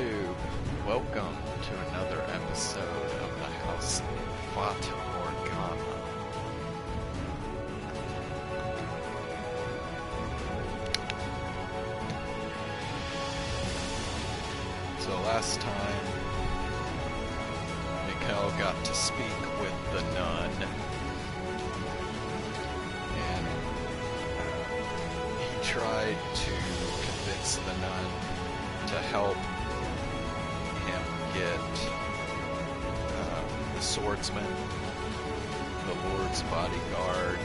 YouTube! Welcome to another episode of the House Fata Morgana. So last time, Michel got to speak with the nun, and he tried to convince the nun to help him get the swordsman, the Lord's bodyguard,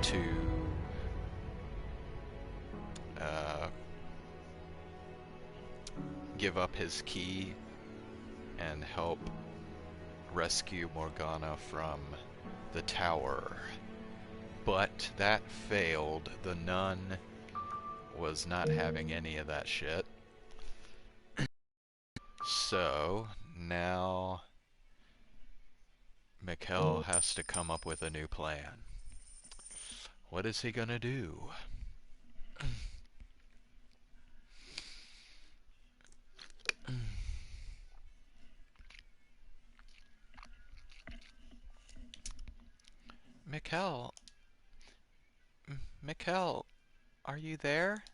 to give up his key and help rescue Morgana from the tower. But that failed. The nun was not having any of that shit. So now Michel has to come up with a new plan. What is he gonna do? Michel, Michel, are you there?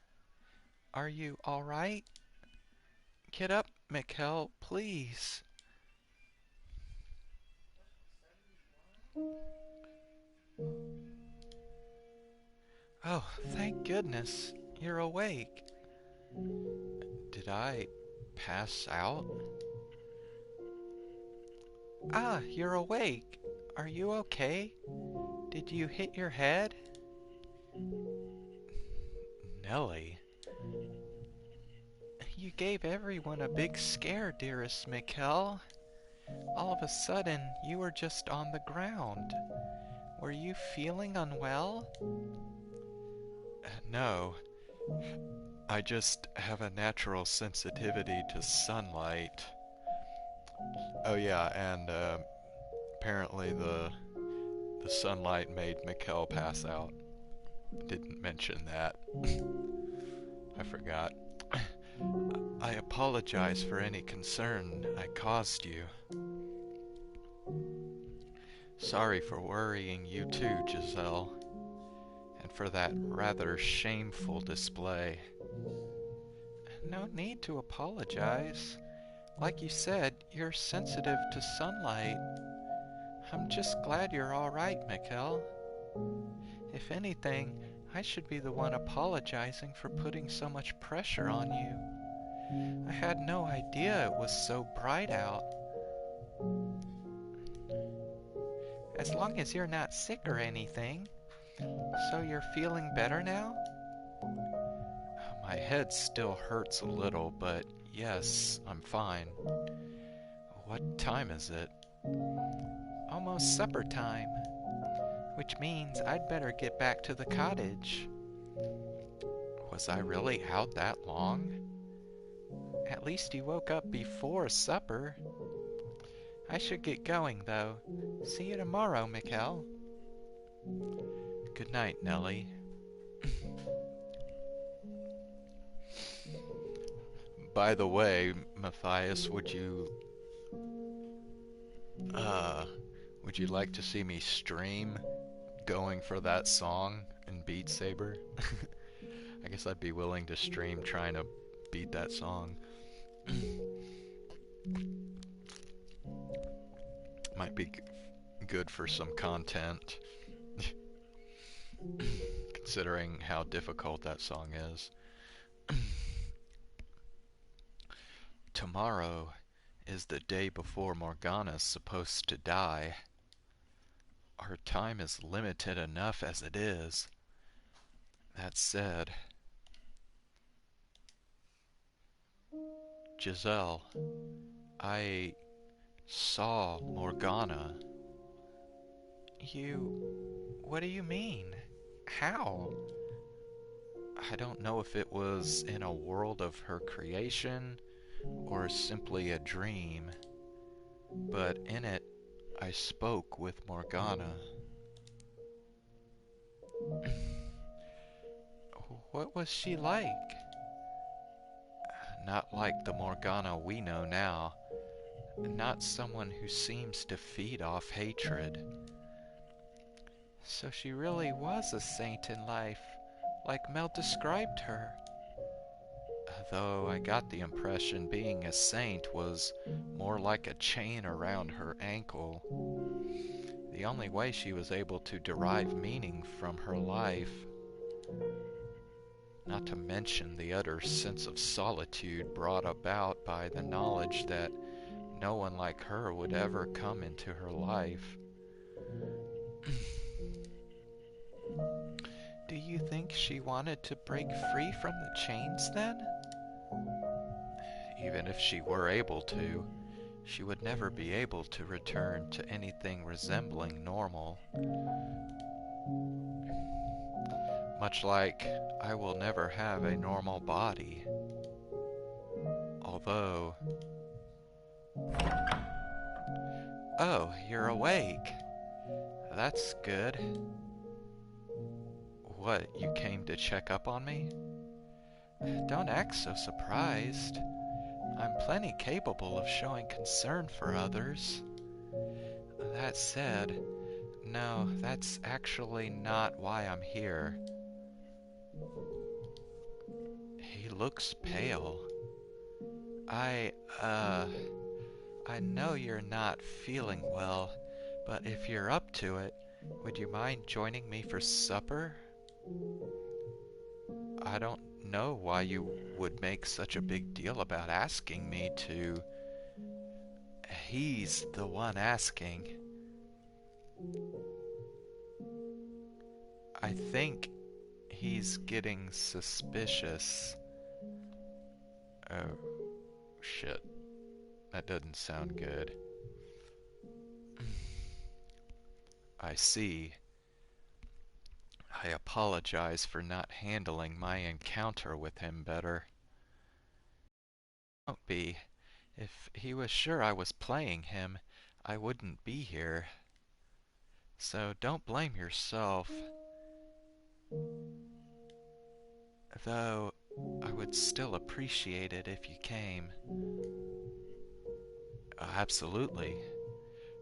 Are you alright? Get up, Michel, please. Oh, thank goodness, you're awake. Did I pass out? Ah, you're awake. Are you okay? Did you hit your head? Nellie? You gave everyone a big scare, dearest Michel. All of a sudden, you were just on the ground. Were you feeling unwell? No. I just have a natural sensitivity to sunlight. Oh yeah, and apparently the sunlight made Michel pass out. Didn't mention that. I forgot. I apologize for any concern I caused you. Sorry for worrying you too, Giselle, and for that rather shameful display. No need to apologize. Like you said, you're sensitive to sunlight. I'm just glad you're alright, Michel. If anything, I should be the one apologizing for putting so much pressure on you. I had no idea it was so bright out. As long as you're not sick or anything. So you're feeling better now? My head still hurts a little, but yes, I'm fine. What time is it? Almost supper time. Which means I'd better get back to the cottage. Was I really out that long? At least you woke up before supper. I should get going, though. See you tomorrow, Michel. Good night, Nellie. By the way, Matthias, would you like to see me stream going for that song in Beat Saber? I guess I'd be willing to stream trying to beat that song. Might be good for some content, considering how difficult that song is. Tomorrow is the day before Morgana's supposed to die. Our time is limited enough as it is. That said, Giselle, I saw Morgana. What do you mean? How? I don't know if it was in a world of her creation or simply a dream, but in it I spoke with Morgana. What was she like? Not like the Morgana we know now. Not someone who seems to feed off hatred. So she really was a saint in life, like Mel described her. Though I got the impression being a saint was more like a chain around her ankle. The only way she was able to derive meaning from her life. Not to mention the utter sense of solitude brought about by the knowledge that no one like her would ever come into her life. Do you think she wanted to break free from the chains then? Even if she were able to, she would never be able to return to anything resembling normal. Much like I will never have a normal body. Although... Oh, you're awake. That's good. What, you came to check up on me? Don't act so surprised. I'm plenty capable of showing concern for others. That said, no, that's actually not why I'm here. He looks pale. I know you're not feeling well, but if you're up to it, would you mind joining me for supper? I don't know why you would make such a big deal about asking me to. He's the one asking. I think he's getting suspicious. Oh, shit. That doesn't sound good. I see. I apologize for not handling my encounter with him better. Don't be. If he was sure I was playing him, I wouldn't be here. So don't blame yourself. Though, I would still appreciate it if you came. Absolutely.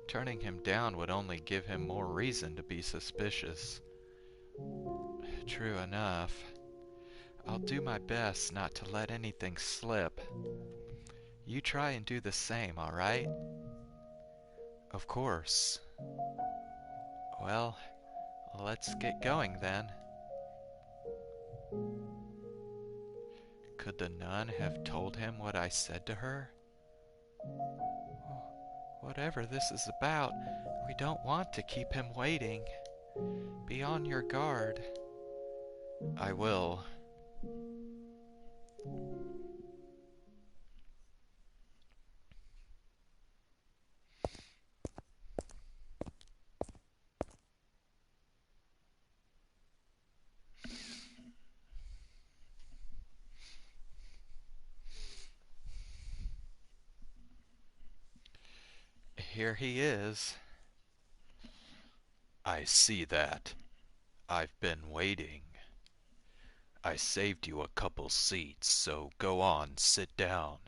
Turning him down would only give him more reason to be suspicious. True enough. I'll do my best not to let anything slip. You try and do the same, alright? Of course. Well, let's get going then. Could the nun have told him what I said to her? Whatever this is about, we don't want to keep him waiting. Be on your guard. I will. Here he is. I see that. I've been waiting. I saved you a couple seats, so go on, sit down.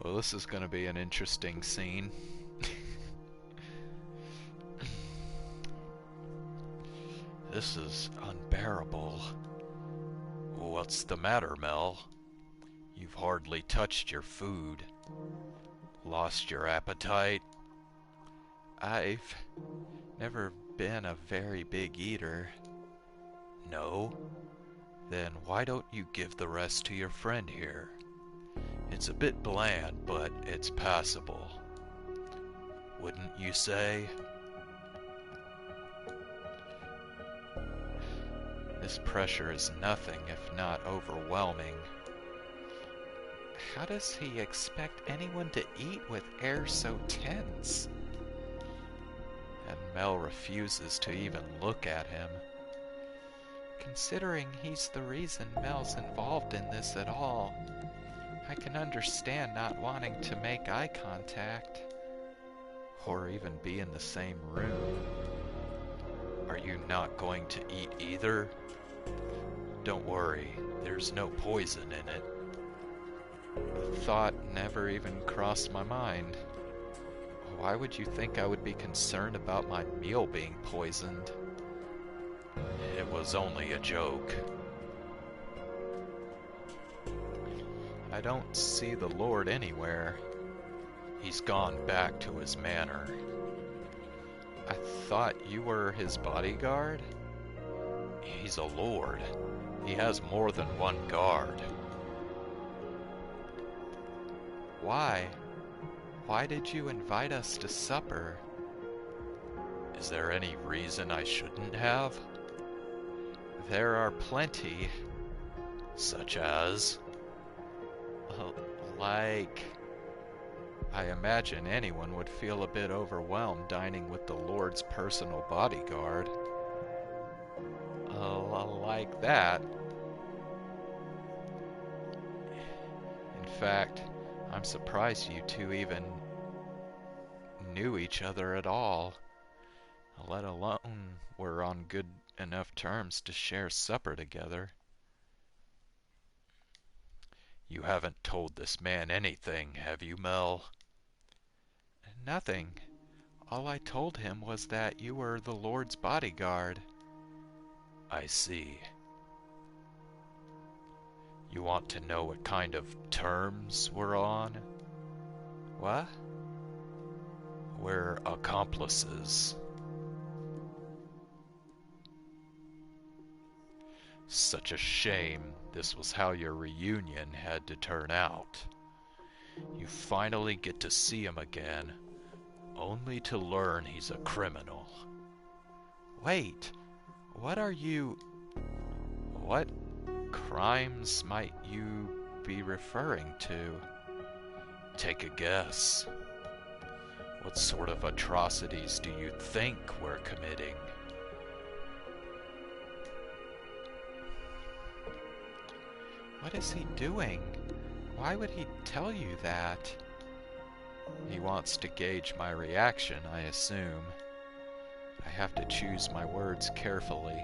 Well, this is going to be an interesting scene. This is unbearable. What's the matter, Mel? You've hardly touched your food. Lost your appetite? I've never been a very big eater. No? Then why don't you give the rest to your friend here? It's a bit bland, but it's passable. Wouldn't you say? This pressure is nothing if not overwhelming. How does he expect anyone to eat with air so tense? And Mel refuses to even look at him. Considering he's the reason Mel's involved in this at all, I can understand not wanting to make eye contact. Or even be in the same room. Are you not going to eat either? Don't worry, there's no poison in it. The thought never even crossed my mind. Why would you think I would be concerned about my meal being poisoned? It was only a joke. I don't see the Lord anywhere. He's gone back to his manor. I thought you were his bodyguard? He's a lord. He has more than one guard. Why? Why did you invite us to supper? Is there any reason I shouldn't have? There are plenty. Such as? Like... I imagine anyone would feel a bit overwhelmed dining with the Lord's personal bodyguard. Like that. In fact, I'm surprised you two even knew each other at all, let alone were on good enough terms to share supper together. You haven't told this man anything, have you, Mel? Nothing. All I told him was that you were the Lord's bodyguard. I see. You want to know what kind of terms we're on? What? We're accomplices. Such a shame this was how your reunion had to turn out. You finally get to see him again, only to learn he's a criminal. Wait, what are you... What crimes might you be referring to? Take a guess. What sort of atrocities do you think we're committing? What is he doing? Why would he tell you that? He wants to gauge my reaction, I assume. I have to choose my words carefully.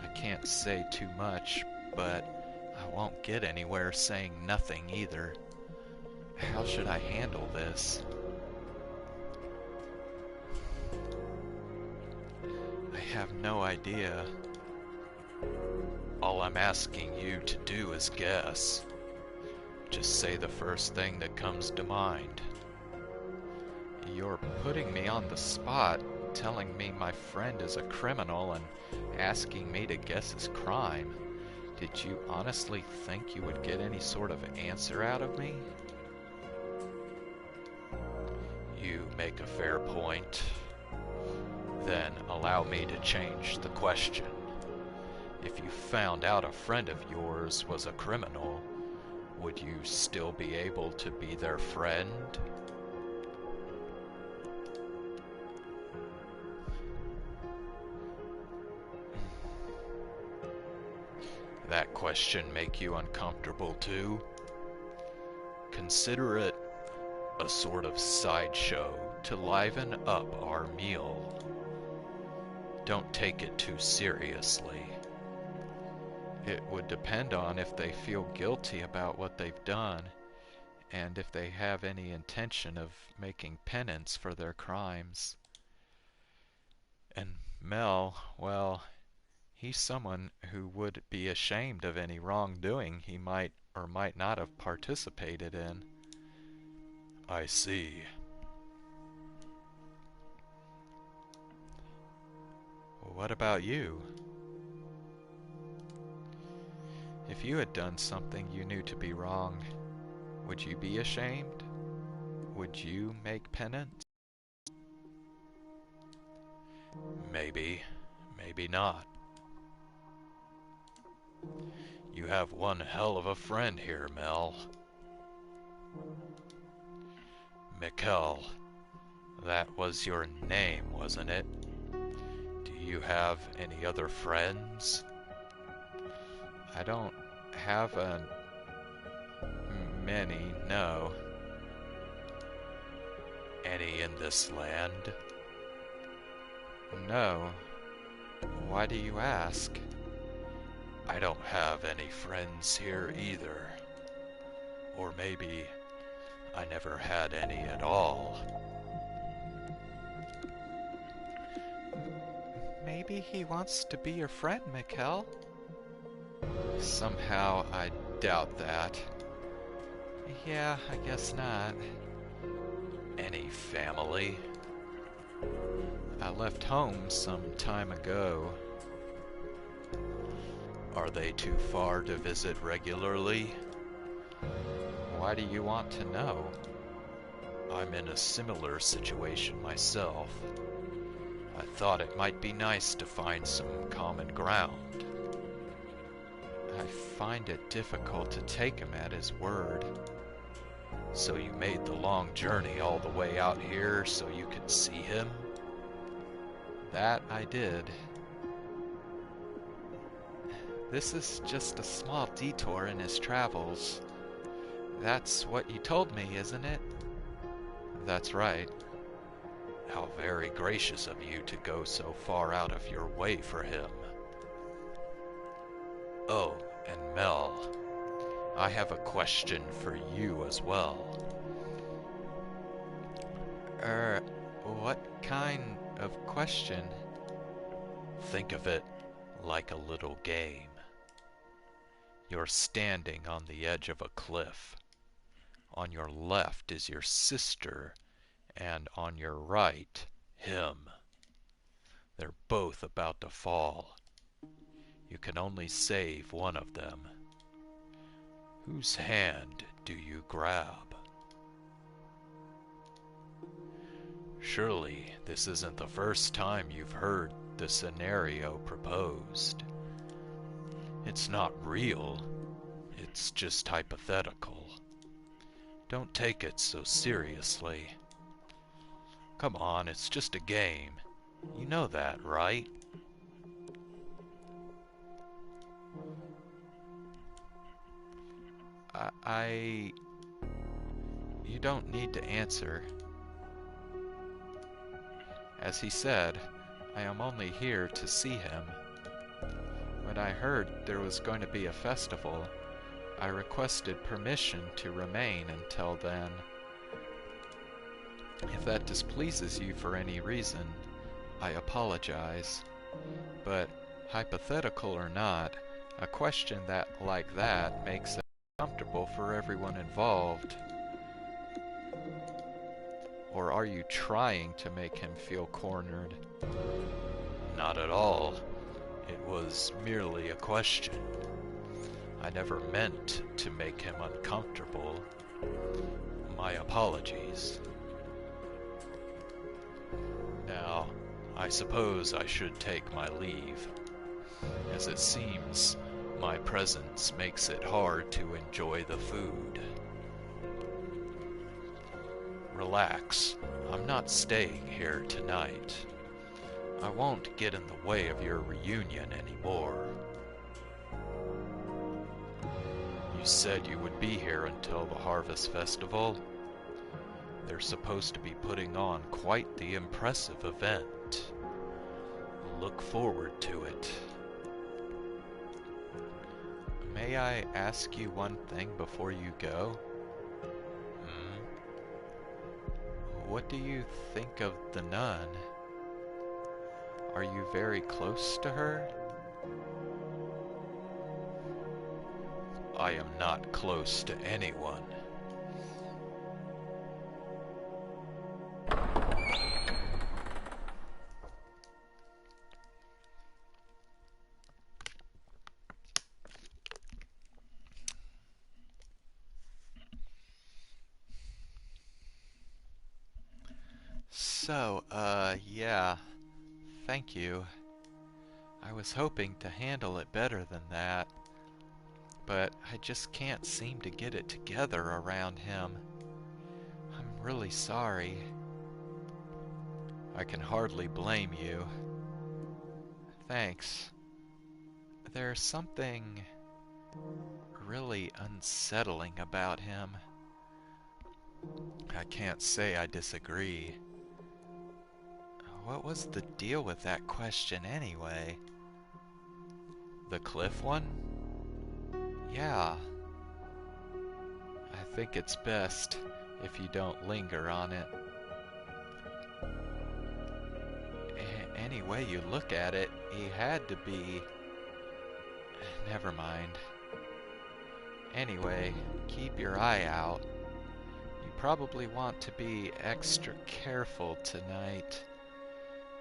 I can't say too much, but I won't get anywhere saying nothing either. How should I handle this? I have no idea. All I'm asking you to do is guess. Just say the first thing that comes to mind. You're putting me on the spot, telling me my friend is a criminal and asking me to guess his crime. Did you honestly think you would get any sort of answer out of me? You make a fair point. Then allow me to change the question. If you found out a friend of yours was a criminal, would you still be able to be their friend? That question make you uncomfortable too? Consider it a sort of sideshow to liven up our meal. Don't take it too seriously. It would depend on if they feel guilty about what they've done, and if they have any intention of making penance for their crimes. And Mel, well, he's someone who would be ashamed of any wrongdoing he might or might not have participated in. I see. What about you? If you had done something you knew to be wrong, would you be ashamed? Would you make penance? Maybe, maybe not. You have one hell of a friend here, Mel. Michel, that was your name, wasn't it? Do you have any other friends? I don't have many, no. Any in this land? No. Why do you ask? I don't have any friends here either. Or maybe I never had any at all. Maybe he wants to be your friend, Michel. Somehow I doubt that. Yeah, I guess not. Any family? I left home some time ago. Are they too far to visit regularly? Why do you want to know? I'm in a similar situation myself. I thought it might be nice to find some common ground. I find it difficult to take him at his word. So you made the long journey all the way out here so you could see him? That I did. This is just a small detour in his travels. That's what you told me, isn't it? That's right. How very gracious of you to go so far out of your way for him. Oh, and Mel, I have a question for you as well. What kind of question? Think of it like a little game. You're standing on the edge of a cliff. On your left is your sister, and on your right, him. They're both about to fall. You can only save one of them. Whose hand do you grab? Surely this isn't the first time you've heard the scenario proposed. It's not real, it's just hypothetical. Don't take it so seriously. Come on, it's just a game. You know that, right? You don't need to answer. As he said, I am only here to see him. When I heard there was going to be a festival, I requested permission to remain until then. If that displeases you for any reason, I apologize. But, hypothetical or not, a question like that makes it uncomfortable for everyone involved. Or are you trying to make him feel cornered? Not at all. It was merely a question. I never meant to make him uncomfortable. My apologies. Now, I suppose I should take my leave, as it seems my presence makes it hard to enjoy the food. Relax, I'm not staying here tonight. I won't get in the way of your reunion anymore. You said you would be here until the Harvest Festival. They're supposed to be putting on quite the impressive event. Look forward to it. May I ask you one thing before you go? What do you think of the nun? Are you very close to her? I am not close to anyone. So, yeah. Thank you. I was hoping to handle it better than that, but I just can't seem to get it together around him. I'm really sorry. I can hardly blame you. Thanks. There's something really unsettling about him. I can't say I disagree. What was the deal with that question anyway? The cliff one? Yeah, I think it's best if you don't linger on it. Any way you look at it, he had to be... Never mind. Anyway, keep your eye out. You probably want to be extra careful tonight.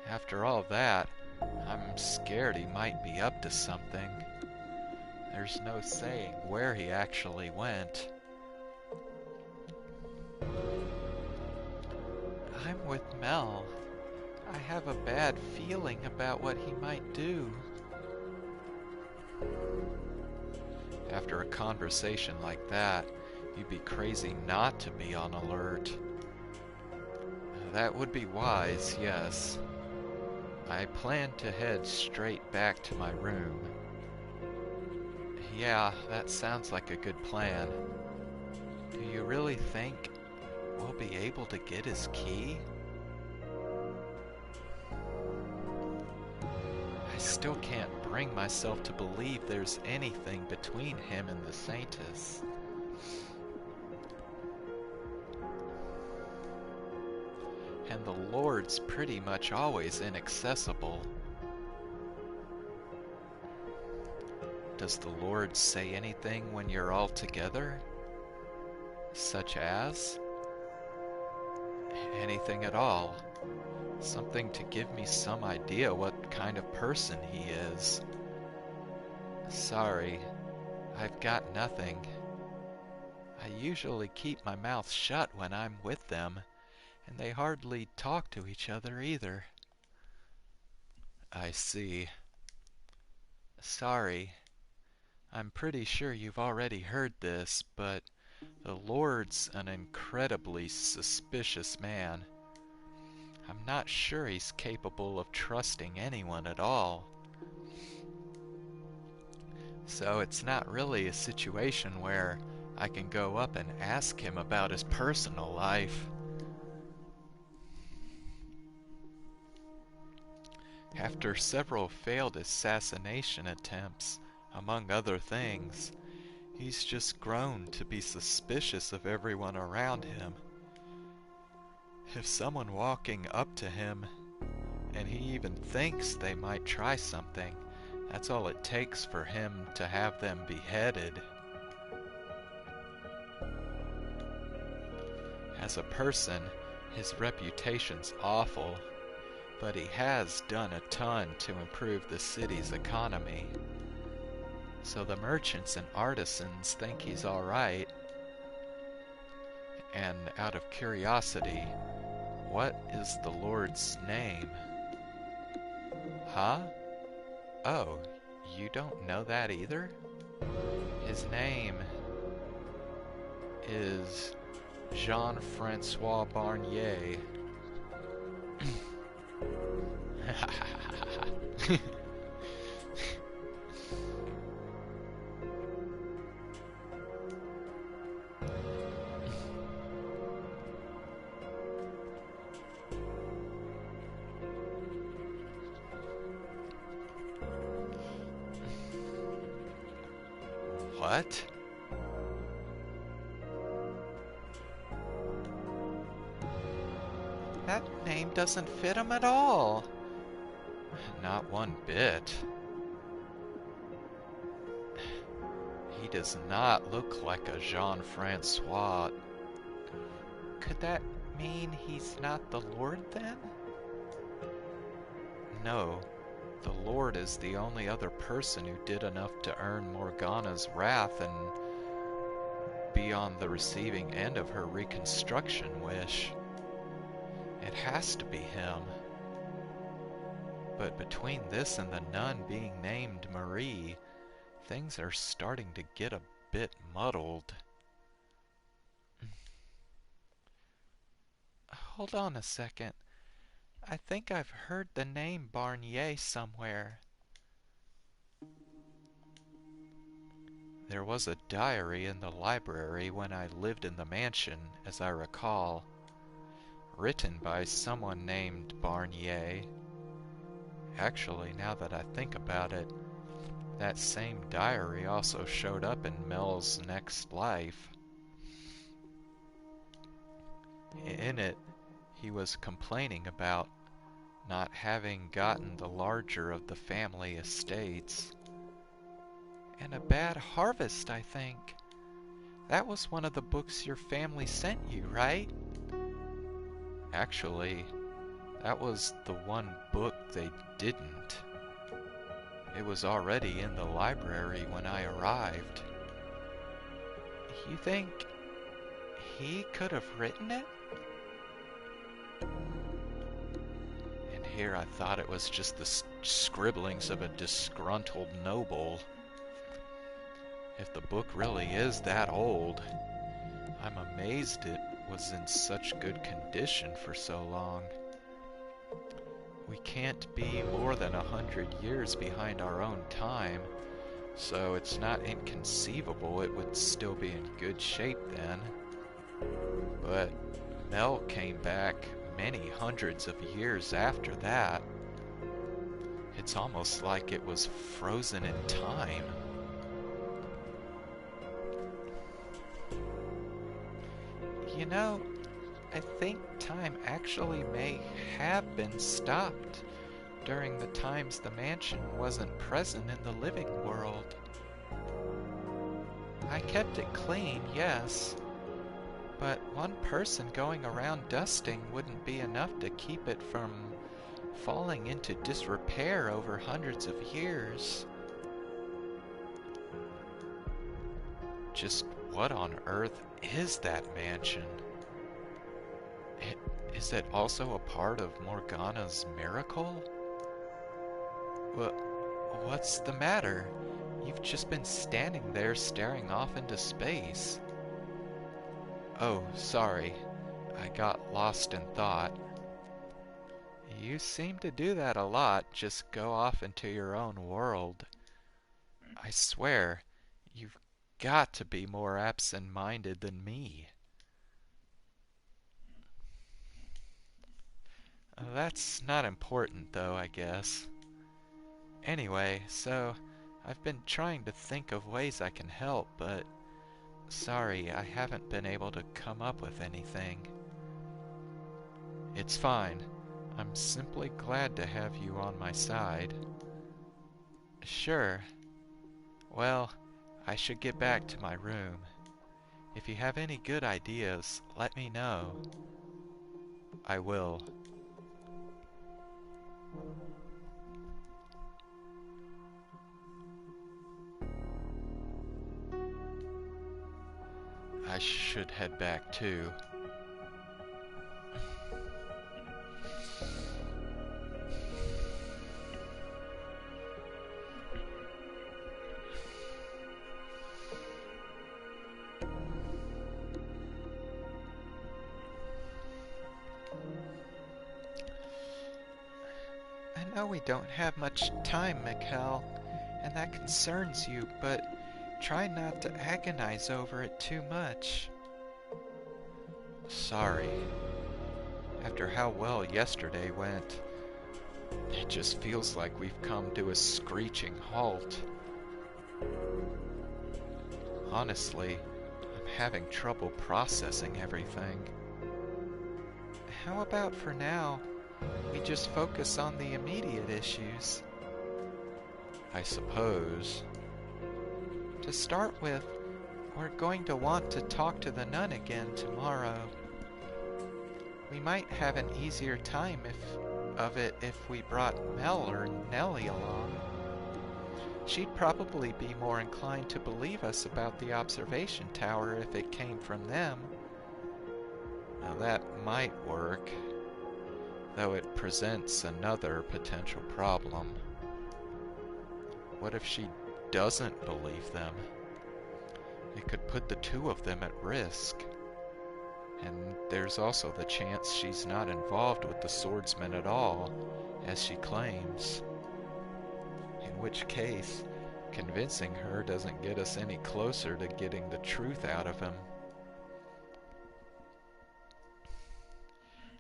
After all that, I'm scared he might be up to something. There's no saying where he actually went. I'm with Mel. I have a bad feeling about what he might do. After a conversation like that, you'd be crazy not to be on alert. That would be wise, yes. I plan to head straight back to my room. Yeah, that sounds like a good plan. Do you really think we'll be able to get his key? I still can't bring myself to believe there's anything between him and the Saintess. And the Lord's pretty much always inaccessible. Does the Lord say anything when you're all together? Such as? Anything at all. Something to give me some idea what kind of person he is. Sorry, I've got nothing. I usually keep my mouth shut when I'm with them, and they hardly talk to each other either. I see. Sorry. I'm pretty sure you've already heard this, but the Lord's an incredibly suspicious man. I'm not sure he's capable of trusting anyone at all. So it's not really a situation where I can go up and ask him about his personal life. After several failed assassination attempts, among other things, he's just grown to be suspicious of everyone around him. If someone walking up to him, and he even thinks they might try something, that's all it takes for him to have them beheaded. As a person, his reputation's awful, but he has done a ton to improve the city's economy. So the merchants and artisans think he's alright. And out of curiosity, what is the Lord's name? Huh? Oh, you don't know that either? His name is Jean-Francois Barnier. What? That name doesn't fit him at all. Not one bit. He does not look like a Jean-Francois. Could that mean he's not the Lord then? No, the Lord is the only other person who did enough to earn Morgana's wrath and be on the receiving end of her reconstruction wish. It has to be him. But between this and the nun being named Marie, things are starting to get a bit muddled. Hold on a second. I think I've heard the name Barnier somewhere. There was a diary in the library when I lived in the mansion, as I recall, written by someone named Barnier. Actually, now that I think about it, that same diary also showed up in Mel's next life. In it, he was complaining about not having gotten the larger of the family estates. And a bad harvest, I think. That was one of the books your family sent you, right? Actually, that was the one book they didn't. It was already in the library when I arrived. You think he could have written it? And here I thought it was just the scribblings of a disgruntled noble. If the book really is that old, I'm amazed it was in such good condition for so long. We can't be more than 100 years behind our own time, so it's not inconceivable it would still be in good shape then. But Mel came back many hundreds of years after that. It's almost like it was frozen in time. You know, I think time actually may have been stopped during the times the mansion wasn't present in the living world. I kept it clean, yes, but one person going around dusting wouldn't be enough to keep it from falling into disrepair over hundreds of years. Just what on earth is that mansion? Is it also a part of Morgana's miracle? What's the matter? You've just been standing there staring off into space. Oh, sorry. I got lost in thought. You seem to do that a lot, just go off into your own world. I swear, you've got to be more absent-minded than me. That's not important, though, I guess. Anyway, so I've been trying to think of ways I can help, but sorry, I haven't been able to come up with anything. It's fine. I'm simply glad to have you on my side. Sure. Well, I should get back to my room. If you have any good ideas, let me know. I will. I should head back too. I know we don't have much time, Michel, and that concerns you, but try not to agonize over it too much. Sorry. After how well yesterday went, it just feels like we've come to a screeching halt. Honestly, I'm having trouble processing everything. How about for now, we just focus on the immediate issues? I suppose. To start with, we're going to want to talk to the nun again tomorrow. We might have an easier time of it if we brought Mel or Nellie along. She'd probably be more inclined to believe us about the observation tower if it came from them. Now that might work, though it presents another potential problem. What if she doesn't believe them? It could put the two of them at risk. And there's also the chance she's not involved with the swordsman at all, as she claims. In which case, Convincing her doesn't get us any closer to getting the truth out of him.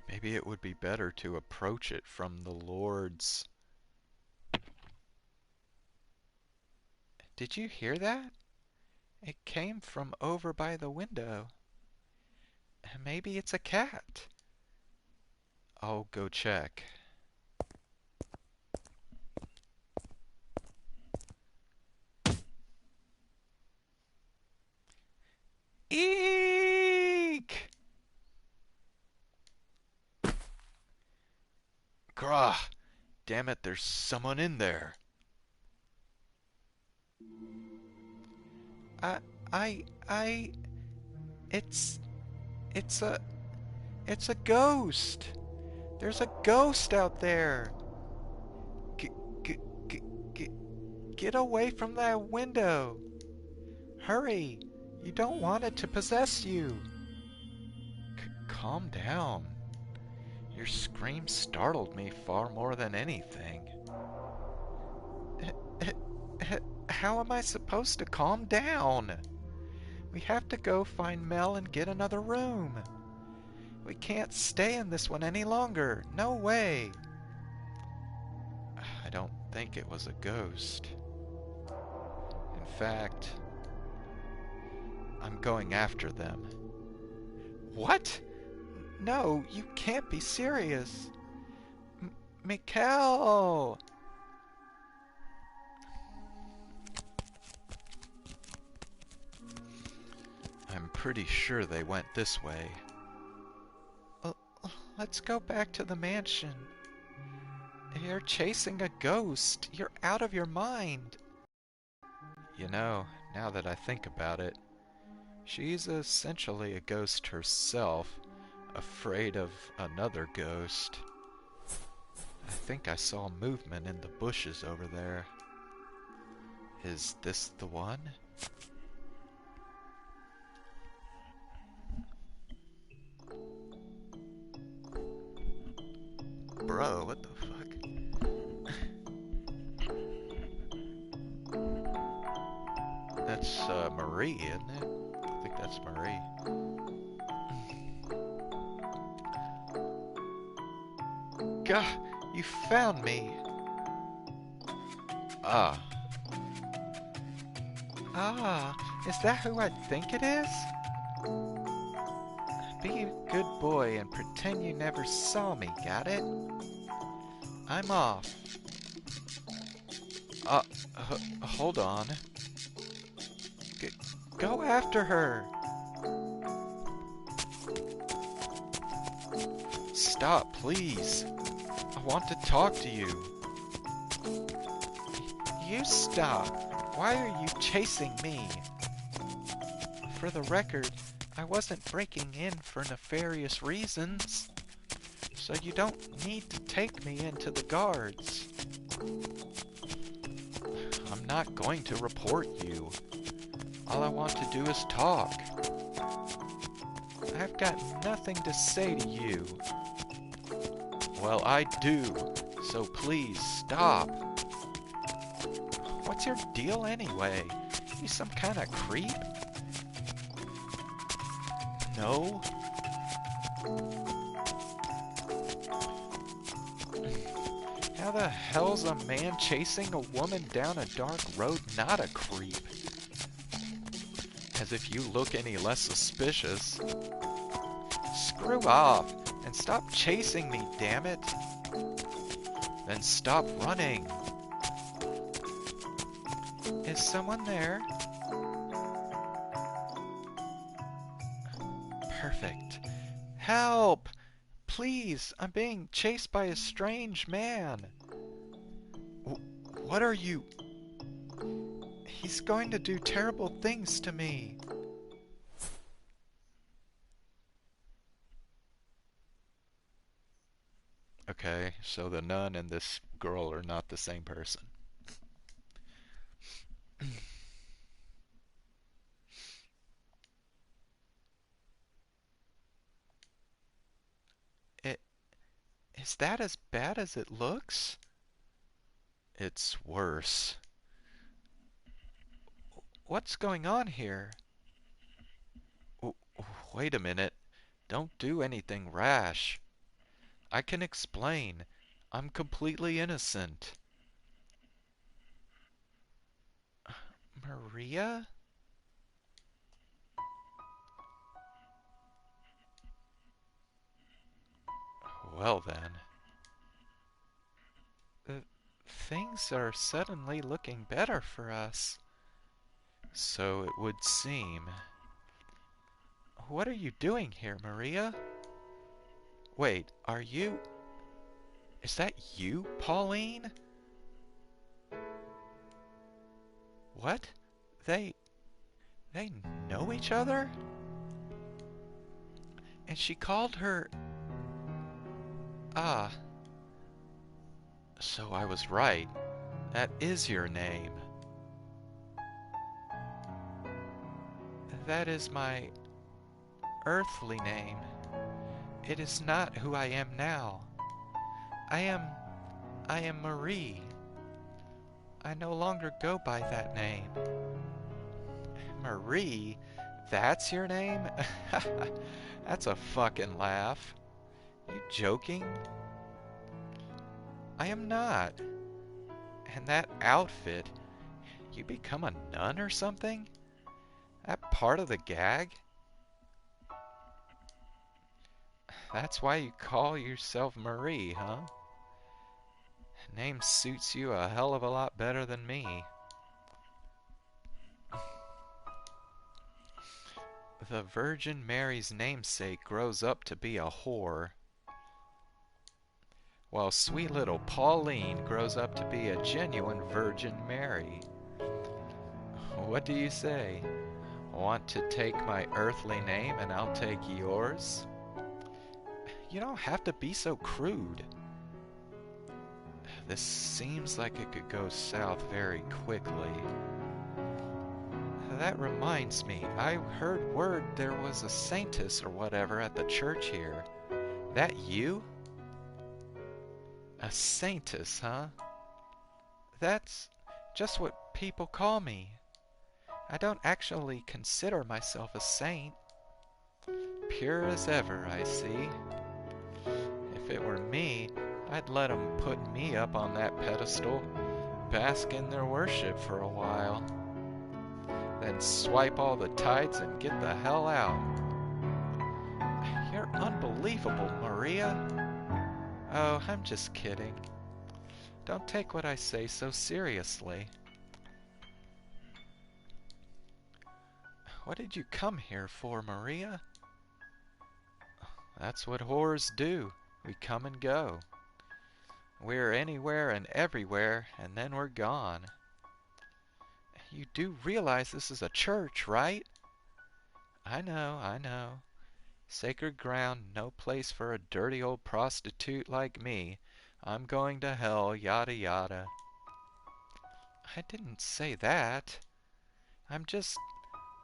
Maybe it would be better to approach it from the Lord's. Did you hear that? It came from over by the window. Maybe it's a cat. I'll go check. Eek! Grah! Damn it, there's someone in there. I, I, it's, it's a, it's a ghost. There's a ghost out there. G- g- g- g- get away from that window. Hurry. You don't want it to possess you. Calm down. Your scream startled me far more than anything. How am I supposed to calm down? We have to go find Mel and get another room. We can't stay in this one any longer. No way. I don't think it was a ghost. In fact, I'm going after them. What? No, you can't be serious. Michel! I'm pretty sure they went this way. Uh, let's go back to the mansion. You're chasing a ghost. You're out of your mind. You know, now that I think about it, she's essentially a ghost herself, afraid of another ghost. I think I saw movement in the bushes over there. Is this the one? Bro, what the fuck? That's Marie, isn't it? I think that's Marie. Gah, you found me. Ah. Ah, is that who I think it is? Be a good boy and pretend you never saw me, got it? I'm off. Hold on. G go after her. Stop, please. I want to talk to you. You stop. Why are you chasing me? For the record, I wasn't breaking in for nefarious reasons. So you don't need to take me into the guards. I'm not going to report you. All I want to do is talk. I've got nothing to say to you. Well, I do, so please stop. What's your deal anyway? You some kind of creep? No? How the hell's a man chasing a woman down a dark road not a creep? As if you look any less suspicious. Screw off and stop chasing me, damn it. Then stop running. Is someone there? Perfect. Help! Please, I'm being chased by a strange man. What are you? He's going to do terrible things to me. Okay, so the nun and this girl are not the same person. It, is that as bad as it looks? It's worse. What's going on here? W- Wait a minute. Don't do anything rash. I can explain. I'm completely innocent. Maria? Well then. Uh, Things are suddenly looking better for us. So it would seem. What are you doing here, Maria? Wait, are you... Is that you, Pauline? What? They... They know each other? And she called her... Ah, so I was right. That is your name. That is my earthly name. It is not who I am now. I am... I am Marie. I no longer go by that name. Marie? That's your name? That's a fucking laugh. You joking? I am not. And that outfit, you become a nun or something? That part of the gag? That's why you call yourself Marie, huh? Name suits you a hell of a lot better than me. The Virgin Mary's namesake grows up to be a whore, while sweet little Pauline grows up to be a genuine Virgin Mary. What do you say? Want to take my earthly name and I'll take yours? You don't have to be so crude. This seems like it could go south very quickly. That reminds me, I heard word there was a saintess or whatever at the church here. That you? A saintess, huh? That's just what people call me. I don't actually consider myself a saint. Pure as ever, I see. If it were me, I'd let 'em put me up on that pedestal, bask in their worship for a while, then swipe all the tides and get the hell out. You're unbelievable, Maria. Oh, I'm just kidding. Don't take what I say so seriously. What did you come here for, Maria? That's what whores do. We come and go. We're anywhere and everywhere, and then we're gone. You do realize this is a church, right? I know, I know. Sacred ground, no place for a dirty old prostitute like me. I'm going to hell, yada yada. I didn't say that. I'm just...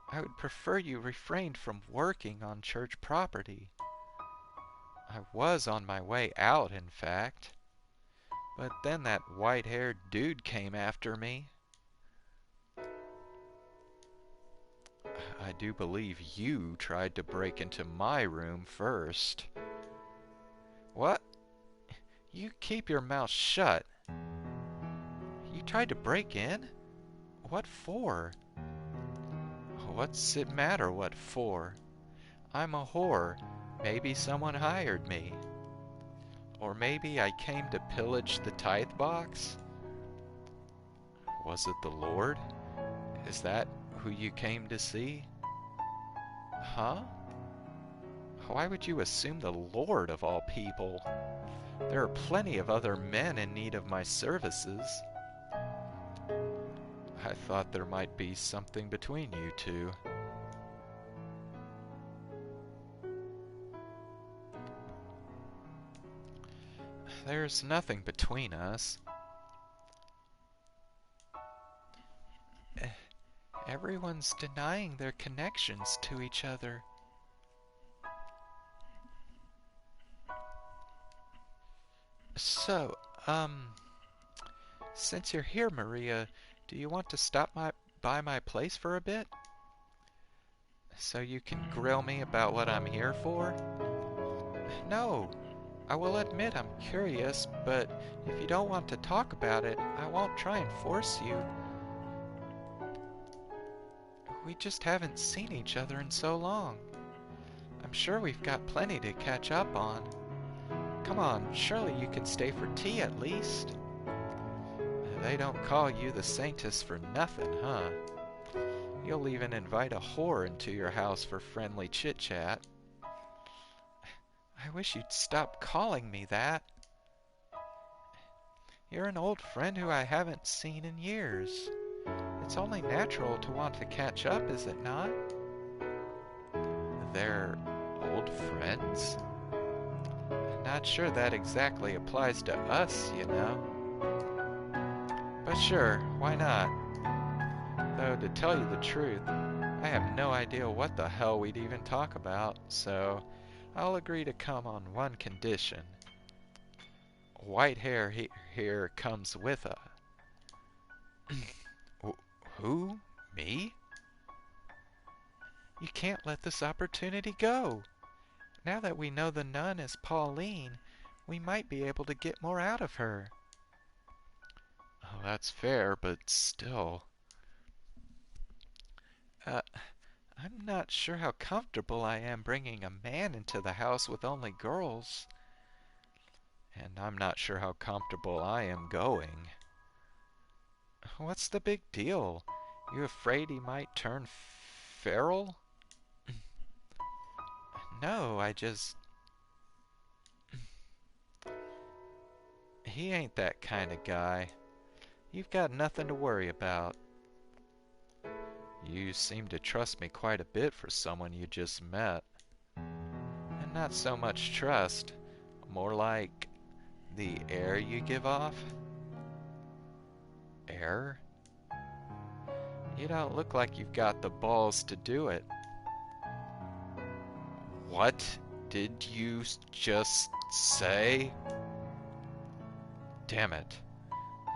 I would prefer you refrained from working on church property. I was on my way out, in fact. But then that white-haired dude came after me. I do believe you tried to break into my room first. What? You keep your mouth shut. You tried to break in? What for? What's it matter what for? I'm a whore. Maybe someone hired me. Or maybe I came to pillage the tithe box? Was it the Lord? Is that who you came to see? Huh? Why would you assume the Lord of all people? There are plenty of other men in need of my services. I thought there might be something between you two. There's nothing between us. Everyone's denying their connections to each other. So, since you're here, Maria, do you want to stop by my place for a bit? So you can grill me about what I'm here for? No, I will admit I'm curious, but if you don't want to talk about it, I won't try and force you. We just haven't seen each other in so long. I'm sure we've got plenty to catch up on. Come on, surely you can stay for tea at least. They don't call you the Saintess for nothing, huh? You'll even invite a whore into your house for friendly chit-chat. I wish you'd stop calling me that. You're an old friend who I haven't seen in years. It's only natural to want to catch up, is it not? They're old friends? Not sure that exactly applies to us, you know. But sure, why not? Though, to tell you the truth, I have no idea what the hell we'd even talk about, so I'll agree to come on one condition. White hair here comes with a... Who? Me? You can't let this opportunity go. Now that we know the nun is Pauline, we might be able to get more out of her. Oh, that's fair, but still... I'm not sure how comfortable I am bringing a man into the house with only girls. And I'm not sure how comfortable I am going. What's the big deal? You afraid he might turn feral? No, He ain't that kind of guy. You've got nothing to worry about. You seem to trust me quite a bit for someone you just met. And not so much trust, more like the air you give off. Air? You don't look like you've got the balls to do it. What did you just say? Damn it.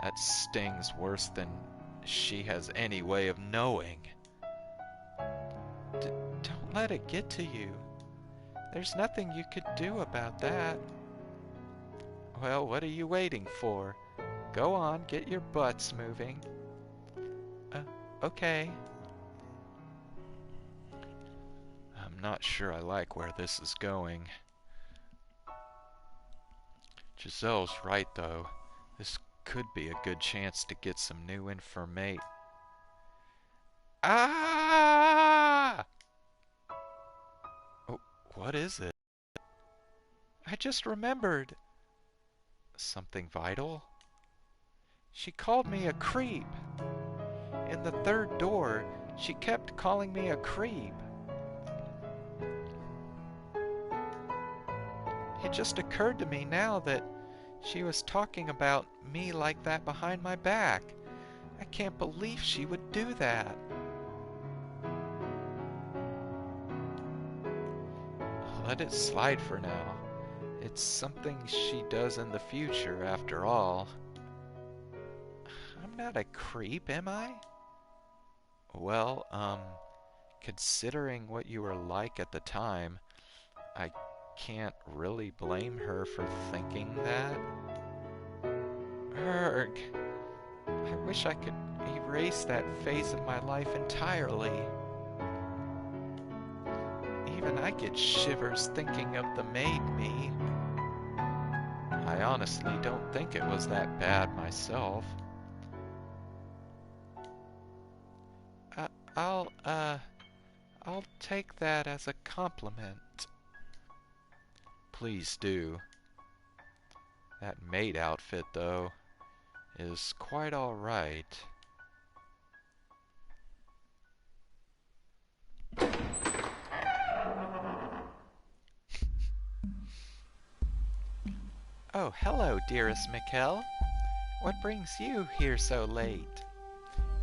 That stings worse than she has any way of knowing. Don't let it get to you. There's nothing you could do about that. Well, what are you waiting for? Go on, get your butts moving. Okay. I'm not sure I like where this is going. Giselle's right, though. This could be a good chance to get some new information. Ah! Oh, what is it? I just remembered. Something vital? She called me a creep. In the third door, she kept calling me a creep. It just occurred to me now that she was talking about me like that behind my back. I can't believe she would do that. Let it slide for now. It's something she does in the future, after all. I'm not a creep, am I? Well, considering what you were like at the time, I can't really blame her for thinking that. Erg, I wish I could erase that phase of my life entirely. Even I get shivers thinking of the maid me. I honestly don't think it was that bad myself. I'll take that as a compliment. Please do. That maid outfit, though, is quite all right. Oh, hello, dearest Michel. What brings you here so late?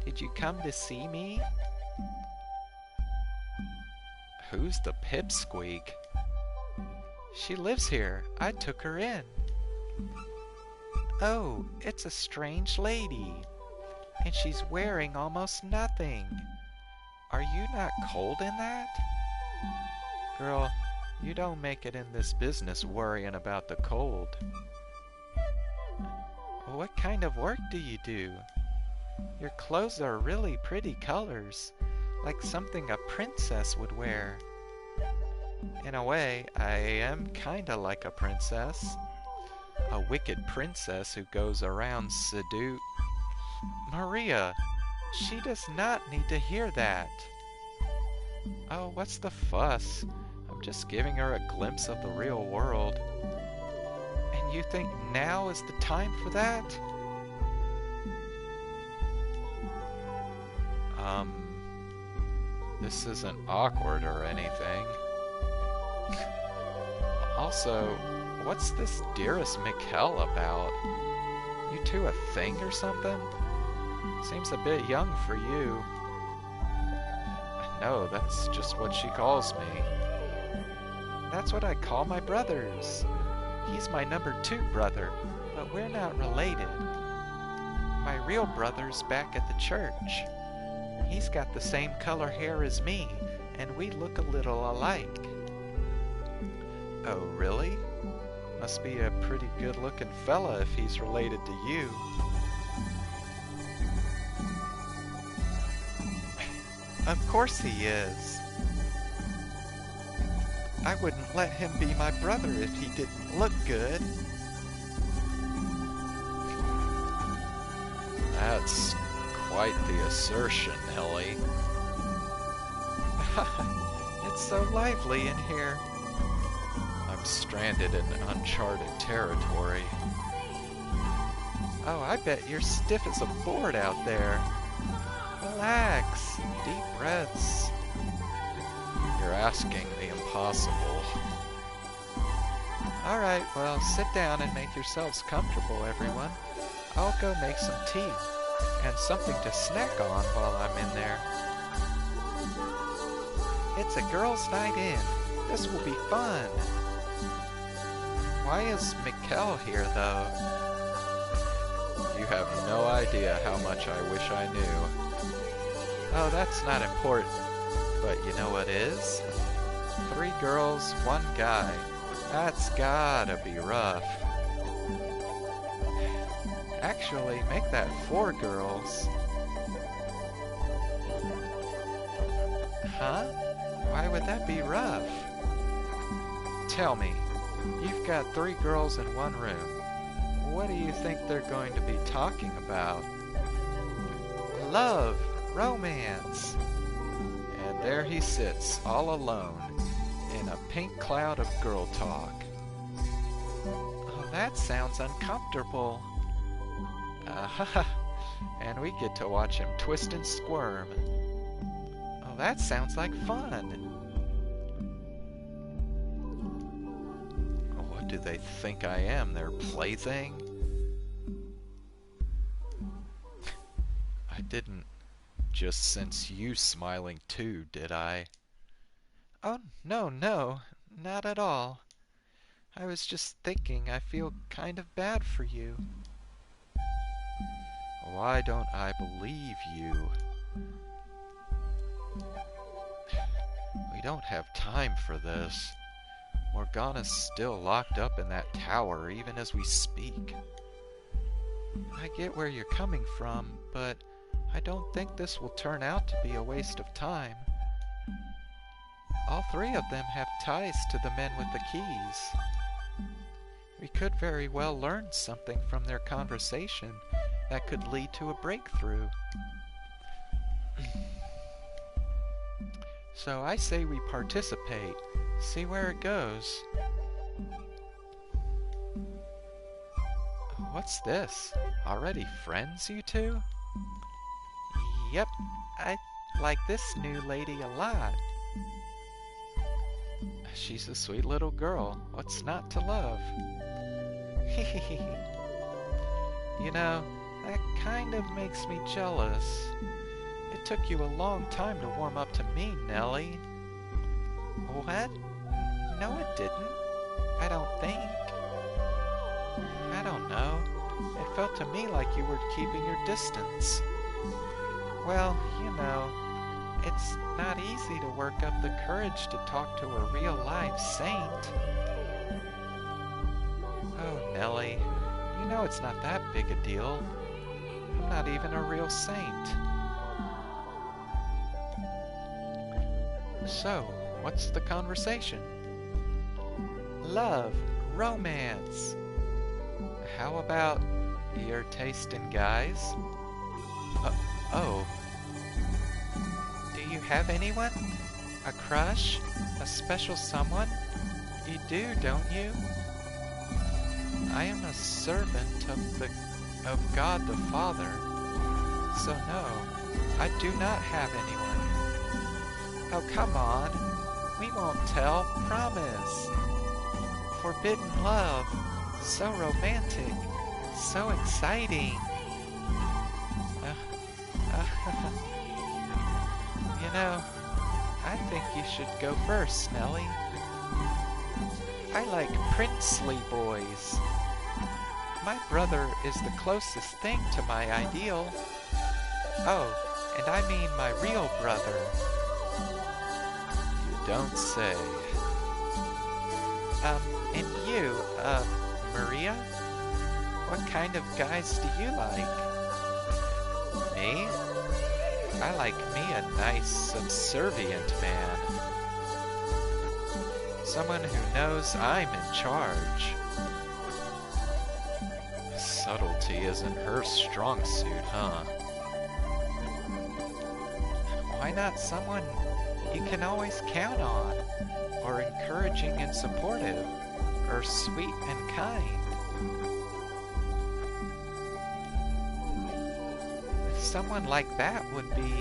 Did you come to see me? Who's the pipsqueak? She lives here. I took her in. Oh, it's a strange lady. and she's wearing almost nothing. Are you not cold in that? Girl, you don't make it in this business worrying about the cold. What kind of work do you do? Your clothes are really pretty colors, like something a princess would wear. In a way, I am kinda like a princess. A wicked princess who goes around seduce. Maria, she does not need to hear that. Oh, what's the fuss? I'm just giving her a glimpse of the real world. And you think now is the time for that? This isn't awkward or anything. Also, what's this dearest Michel about? You two a thing or something? Seems a bit young for you. No, that's just what she calls me. That's what I call my brothers. He's my number 2 brother, but we're not related. My real brother's back at the church. He's got the same color hair as me, and we look a little alike. Oh, really? Must be a pretty good-looking fella if he's related to you. Of course he is. I wouldn't let him be my brother if he didn't look good. That's quite the assertion, Ellie. It's so lively in here. I'm stranded in uncharted territory. Oh, I bet you're stiff as a board out there. Relax. Deep breaths. You're asking the impossible. Alright, well, sit down and make yourselves comfortable, everyone. I'll go make some tea and something to snack on while I'm in there. It's a girls' night in. This will be fun. Why is Michel here, though? You have no idea how much I wish I knew. Oh, that's not important. But you know what is? 3 girls, 1 guy. That's gotta be rough. Actually, make that 4 girls. Huh? Why would that be rough? Tell me, you've got 3 girls in 1 room. What do you think they're going to be talking about? Love, romance. And there he sits, all alone, in a pink cloud of girl talk. Oh, that sounds uncomfortable. And we get to watch him twist and squirm. Oh, that sounds like fun. What do they think I am, their plaything? I didn't just sense you smiling too, did I? Oh, no, not at all. I was just thinking I feel kind of bad for you. Why don't I believe you? We don't have time for this. Morgana's still locked up in that tower even as we speak. I get where you're coming from, but I don't think this will turn out to be a waste of time. All 3 of them have ties to the men with the keys. We could very well learn something from their conversation that could lead to a breakthrough. So I say we participate, see where it goes. What's this? Already friends, you two? Yep, I like this new lady a lot. She's a sweet little girl. What's not to love? You know, that kind of makes me jealous. It took you a long time to warm up to me, Nellie. What? No, it didn't. I don't think. I don't know. It felt to me like you were keeping your distance. Well, it's not easy to work up the courage to talk to a real-life saint. Oh, Nellie, you know it's not that big a deal. I'm not even a real saint. So, what's the conversation? Love, romance. How about your taste in guys? Oh. Do you have anyone? A crush? A special someone? You do, don't you? I am a servant of God the Father. So no, I do not have anyone. Oh, come on. We won't tell. Promise. Forbidden love. So romantic. So exciting. I think you should go first, Nellie. I like princely boys. My brother is the closest thing to my ideal. Oh, and I mean my real brother. You don't say. And you, Maria? What kind of guys do you like? Me? I like me a nice, subservient man. Someone who knows I'm in charge. Subtlety isn't her strong suit, huh? Why not someone you can always count on? Or encouraging and supportive? Or sweet and kind? Someone like that would be...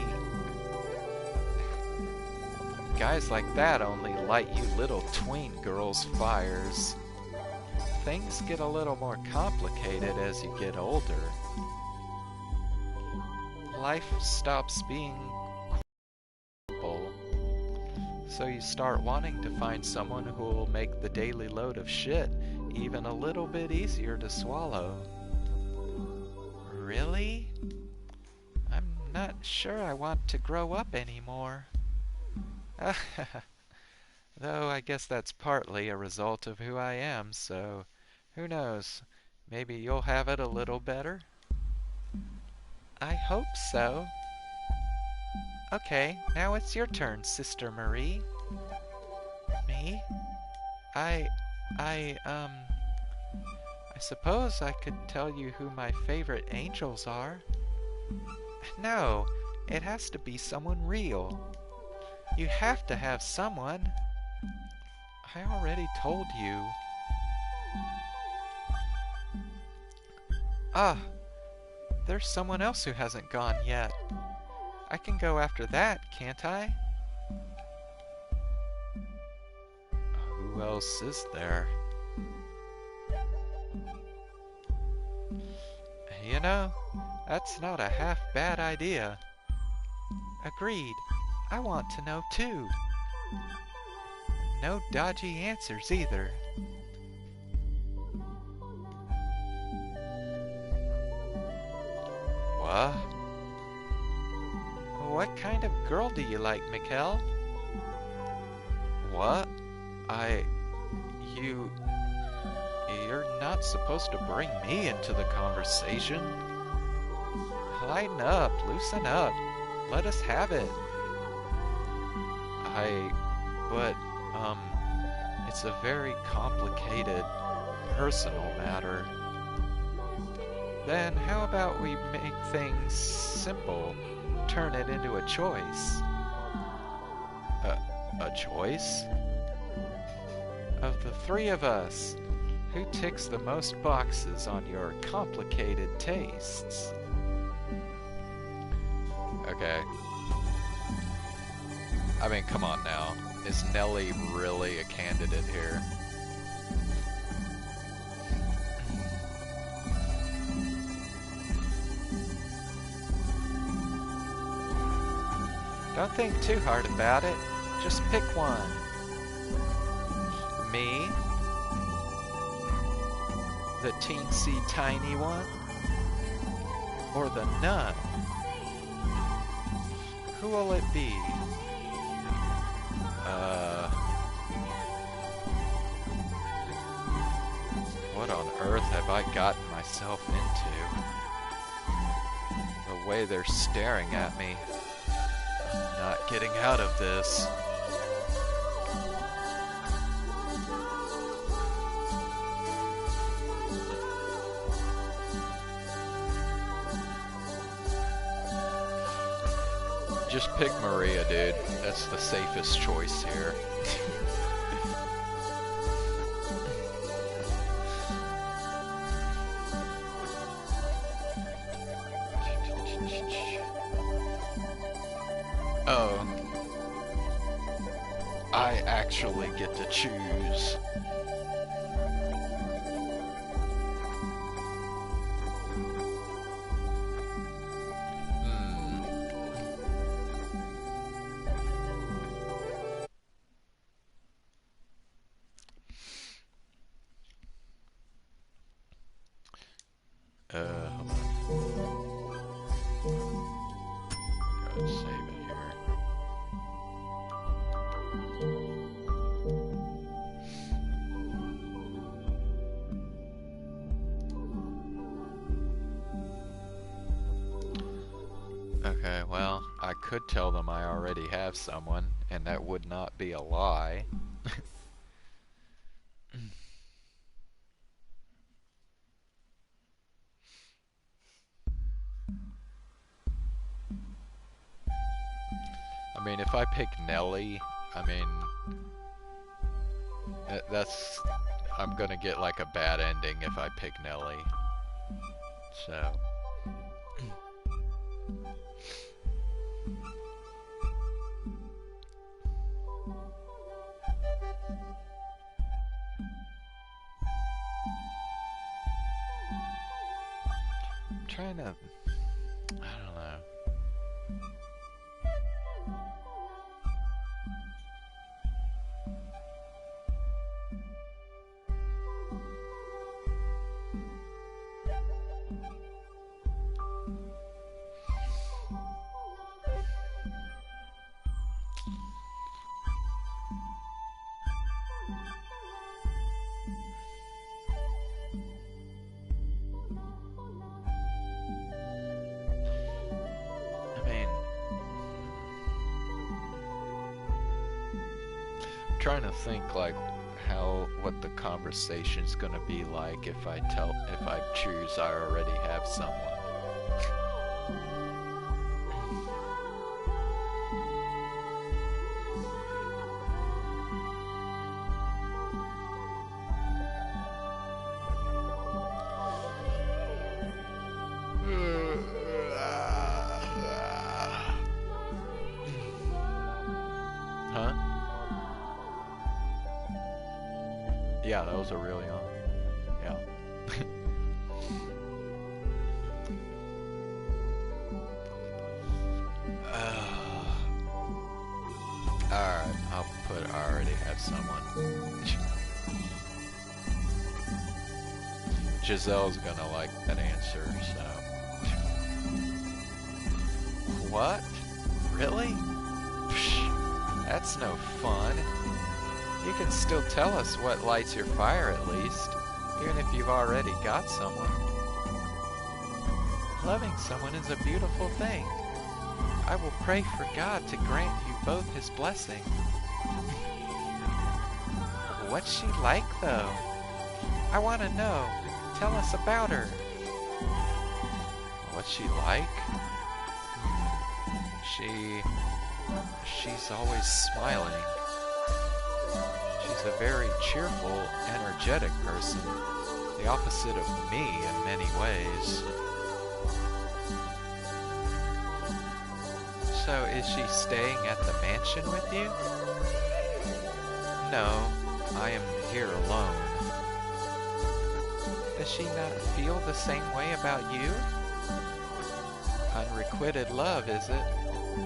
Guys like that only light you little tween girls' fires. Things get a little more complicated as you get older. Life stops being quotable, so you start wanting to find someone who will make the daily load of shit even a little bit easier to swallow. Really? I'm not sure I want to grow up anymore. Though I guess that's partly a result of who I am, so who knows? Maybe you'll have it a little better? I hope so. Okay, now it's your turn, Sister Marie. Me? I suppose I could tell you who my favorite angels are. No, it has to be someone real. You have to have someone. I already told you. Ah, there's someone else who hasn't gone yet. I can go after that, can't I? Who else is there? You know, that's not a half bad idea. Agreed. I want to know too. No dodgy answers either. What? What kind of girl do you like, Michel? What? You're not supposed to bring me into the conversation. Lighten up, loosen up. Let us have it. It's a very complicated, personal matter. Then how about we make things simple, turn it into a choice? A choice? Of the three of us, who ticks the most boxes on your complicated tastes? Okay. I mean, come on now. Is Nellie really a candidate here? Don't think too hard about it. Just pick one. Me? The teensy tiny one? Or the nun? Who will it be? What on earth have I gotten myself into? The way they're staring at me. I'm not getting out of this. Just pick Maria, dude. That's the safest choice here. Oh. I actually get to choose. Hold on. Gotta save it here. Okay, well, I could tell them I already have someone, and that would not be a lie. I mean, if I pick Nelly, I mean, that's, I'm gonna get like a bad ending if I pick Nelly. So. I'm trying to, I don't know. Trying to think like what the conversation's gonna be like if I choose I already have someone. Huh? Yeah, that was a real yawn. Yeah. Alright, I'll put I already have someone. Giselle's gonna like that answer, so. What? Really? Psh, that's no fun. You can still tell us what lights your fire at least, even if you've already got someone. Loving someone is a beautiful thing. I will pray for God to grant you both his blessing. What's she like though? I want to know. Tell us about her. What's she like? She's always smiling. She's a very cheerful, energetic person, the opposite of me in many ways. So, is she staying at the mansion with you? No, I am here alone. Does she not feel the same way about you? Unrequited love, is it?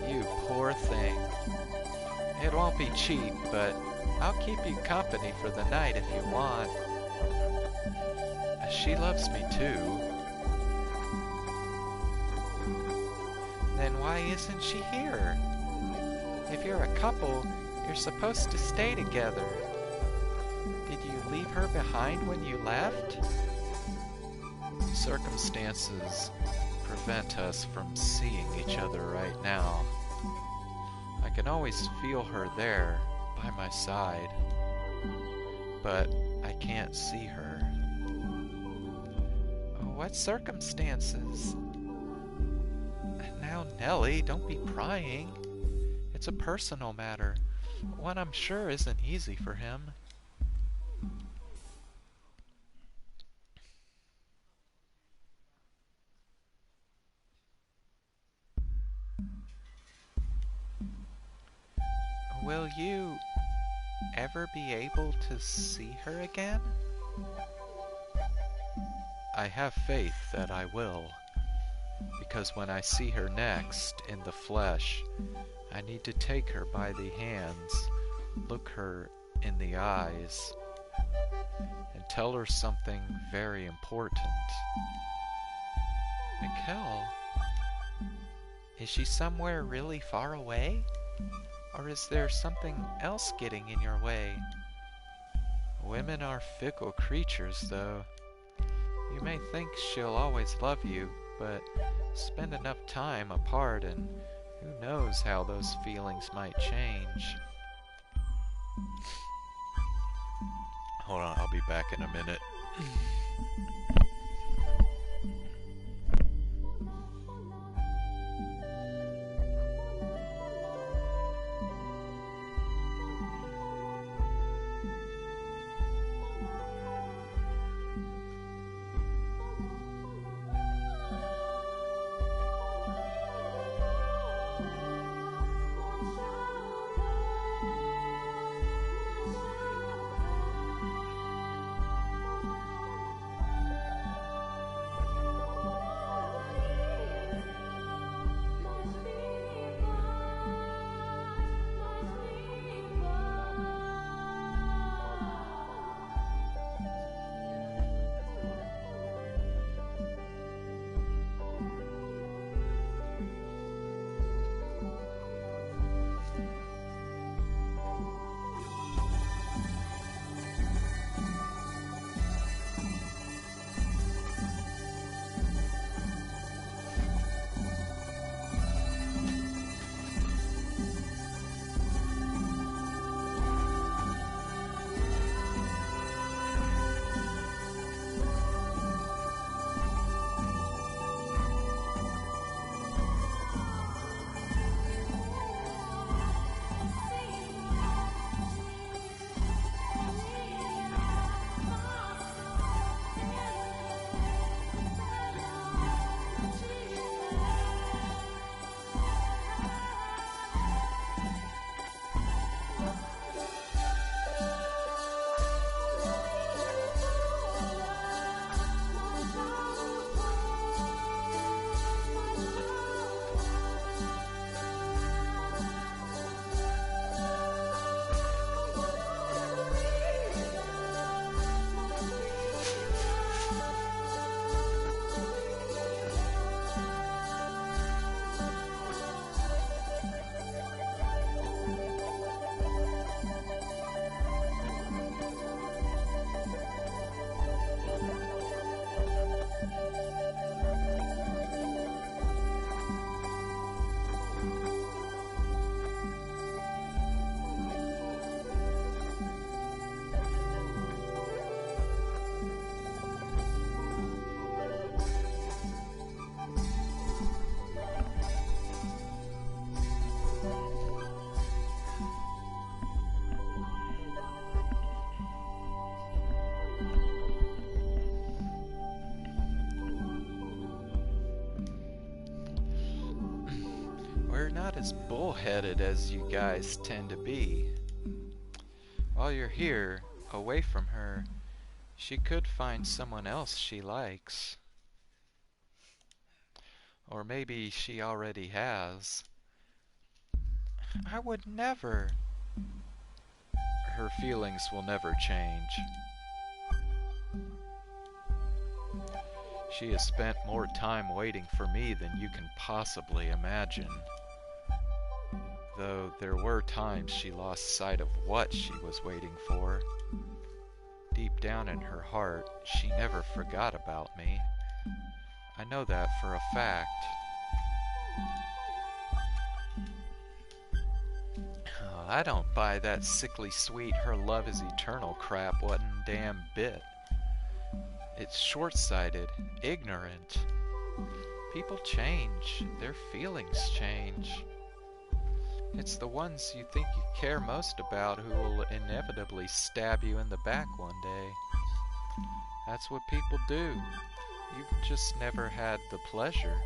You poor thing. It won't be cheap, but I'll keep you company for the night if you want. She loves me too. Then why isn't she here? If you're a couple, you're supposed to stay together. Did you leave her behind when you left? Circumstances prevent us from seeing each other right now. I can always feel her there by my side, but I can't see her. What circumstances? Now, Nellie, don't be prying. It's a personal matter, one I'm sure isn't easy for him. Will you ever be able to see her again? I have faith that I will, because when I see her next in the flesh, I need to take her by the hands, look her in the eyes, and tell her something very important. Michel, is she somewhere really far away? Or is there something else getting in your way? Women are fickle creatures, though. You may think she'll always love you, but spend enough time apart and who knows how those feelings might change. Hold on, I'll be back in a minute. We're not as bullheaded as you guys tend to be. While you're here, away from her, she could find someone else she likes. Or maybe she already has. I would never. Her feelings will never change. She has spent more time waiting for me than you can possibly imagine. Though there were times she lost sight of what she was waiting for. Deep down in her heart, she never forgot about me. I know that for a fact. Oh, I don't buy that sickly sweet her love is eternal crap one damn bit. It's short-sighted, ignorant. People change, their feelings change. It's the ones you think you care most about who will inevitably stab you in the back one day. That's what people do. You've just never had the pleasure.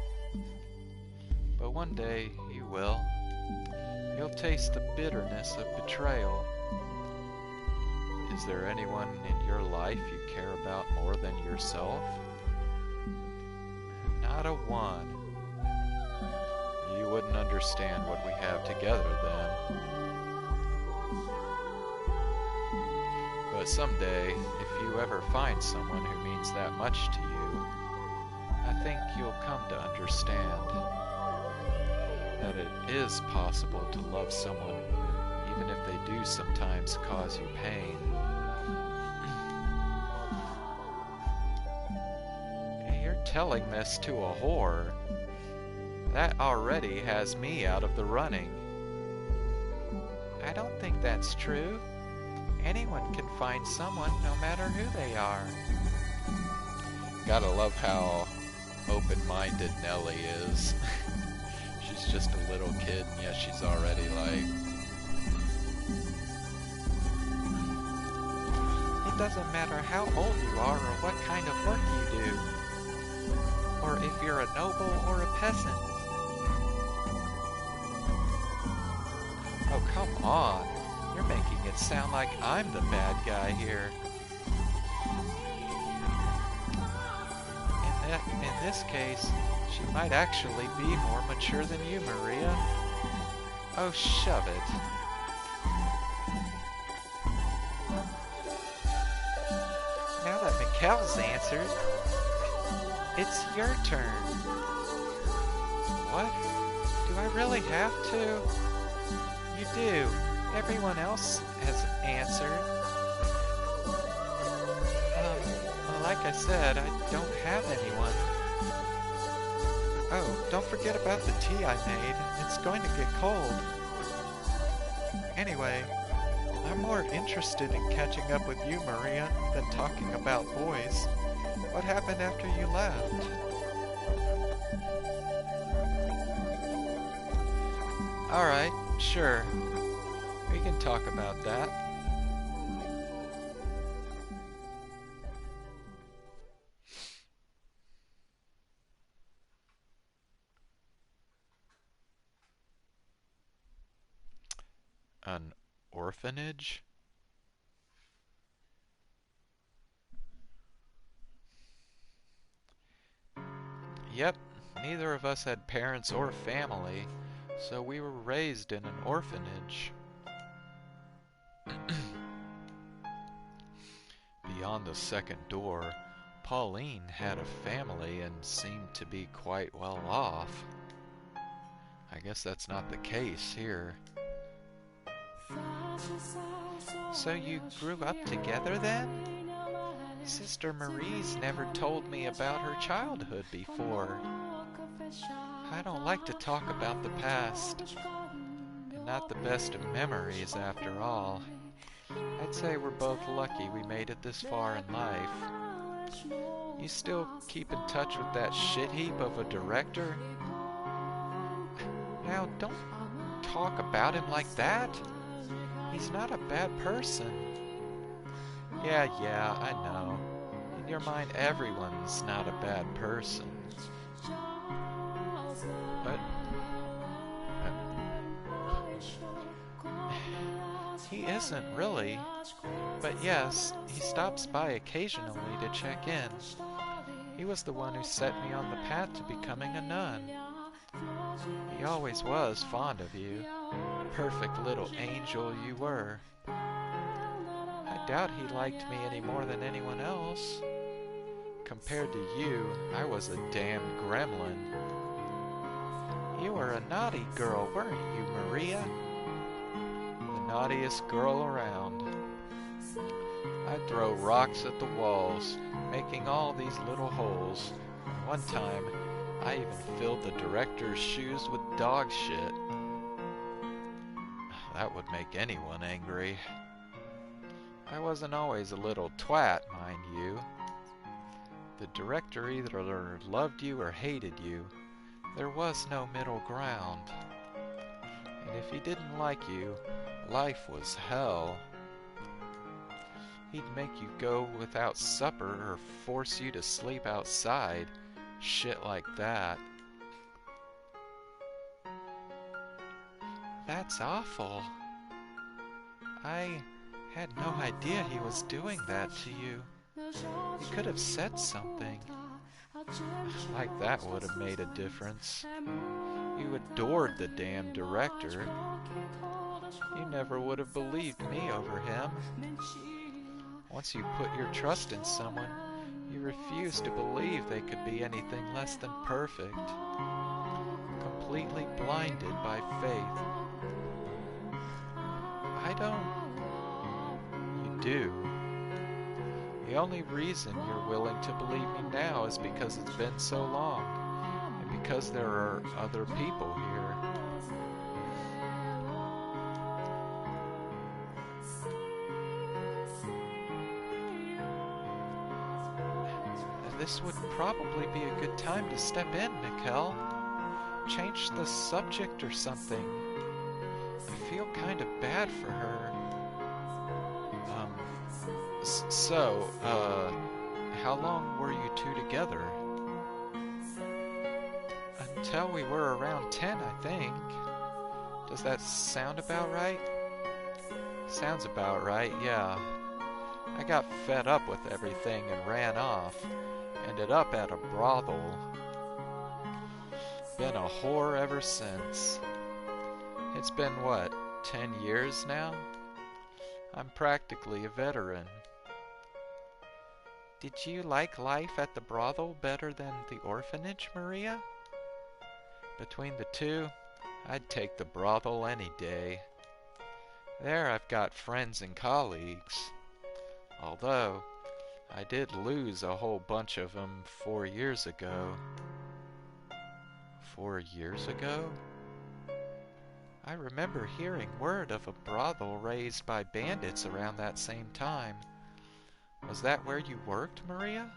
But one day you will. You'll taste the bitterness of betrayal. Is there anyone in your life you care about more than yourself? Not a one. You wouldn't understand what we have together then. But someday, if you ever find someone who means that much to you, I think you'll come to understand that it is possible to love someone even if they do sometimes cause you pain. You're telling this to a whore. That already has me out of the running. I don't think that's true. Anyone can find someone, no matter who they are. Gotta love how open-minded Nellie is. She's just a little kid, and yet she's already like... It doesn't matter how old you are or what kind of work you do, or if you're a noble or a peasant. Oh, come on. You're making it sound like I'm the bad guy here. In this case, she might actually be more mature than you, Maria. Oh, shove it. Now that Michel's answered, it's your turn. What? Do I really have to? You do. Everyone else has answered. Well, like I said, I don't have anyone. Oh, don't forget about the tea I made. It's going to get cold. Anyway, I'm more interested in catching up with you, Maria, than talking about boys. What happened after you left? Alright, sure. We can talk about that. An orphanage? Yep, neither of us had parents or family, so we were raised in an orphanage. Beyond the second door, Pauline had a family and seemed to be quite well off. I guess that's not the case here. So you grew up together then? Sister Marie's never told me about her childhood before. I don't like to talk about the past. And not the best of memories after all. I'd say we're both lucky we made it this far in life. You still keep in touch with that shit heap of a director? Now, don't talk about him like that. He's not a bad person. Yeah, I know. In your mind, everyone's not a bad person. But... he isn't really. But yes, he stops by occasionally to check in. He was the one who set me on the path to becoming a nun. He always was fond of you. Perfect little angel you were. I doubt he liked me any more than anyone else. Compared to you, I was a damned gremlin. You were a naughty girl, weren't you, Maria? The naughtiest girl around. I'd throw rocks at the walls, making all these little holes. And one time, I even filled the director's shoes with dog shit. That would make anyone angry. I wasn't always a little twat, mind you. The director either loved you or hated you. There was no middle ground. And if he didn't like you, life was hell. He'd make you go without supper or force you to sleep outside. Shit like that. That's awful. I had no idea he was doing that to you. He could have said something. Like that would have made a difference. You adored the damn director. You never would have believed me over him. Once you put your trust in someone, you refused to believe they could be anything less than perfect. Completely blinded by faith. I don't... You do. The only reason you're willing to believe me now is because it's been so long, and because there are other people here. This would probably be a good time to step in, Michel. Change the subject or something. I feel kind of bad for her. How long were you two together? Until we were around 10, I think. Does that sound about right? Sounds about right, yeah. I got fed up with everything and ran off. Ended up at a brothel. Been a whore ever since. It's been, what, 10 years now? I'm practically a veteran. Did you like life at the brothel better than the orphanage, Maria? Between the two, I'd take the brothel any day. There I've got friends and colleagues. Although, I did lose a whole bunch of them 4 years ago. 4 years ago? I remember hearing word of a brothel raised by bandits around that same time. Was that where you worked, Maria?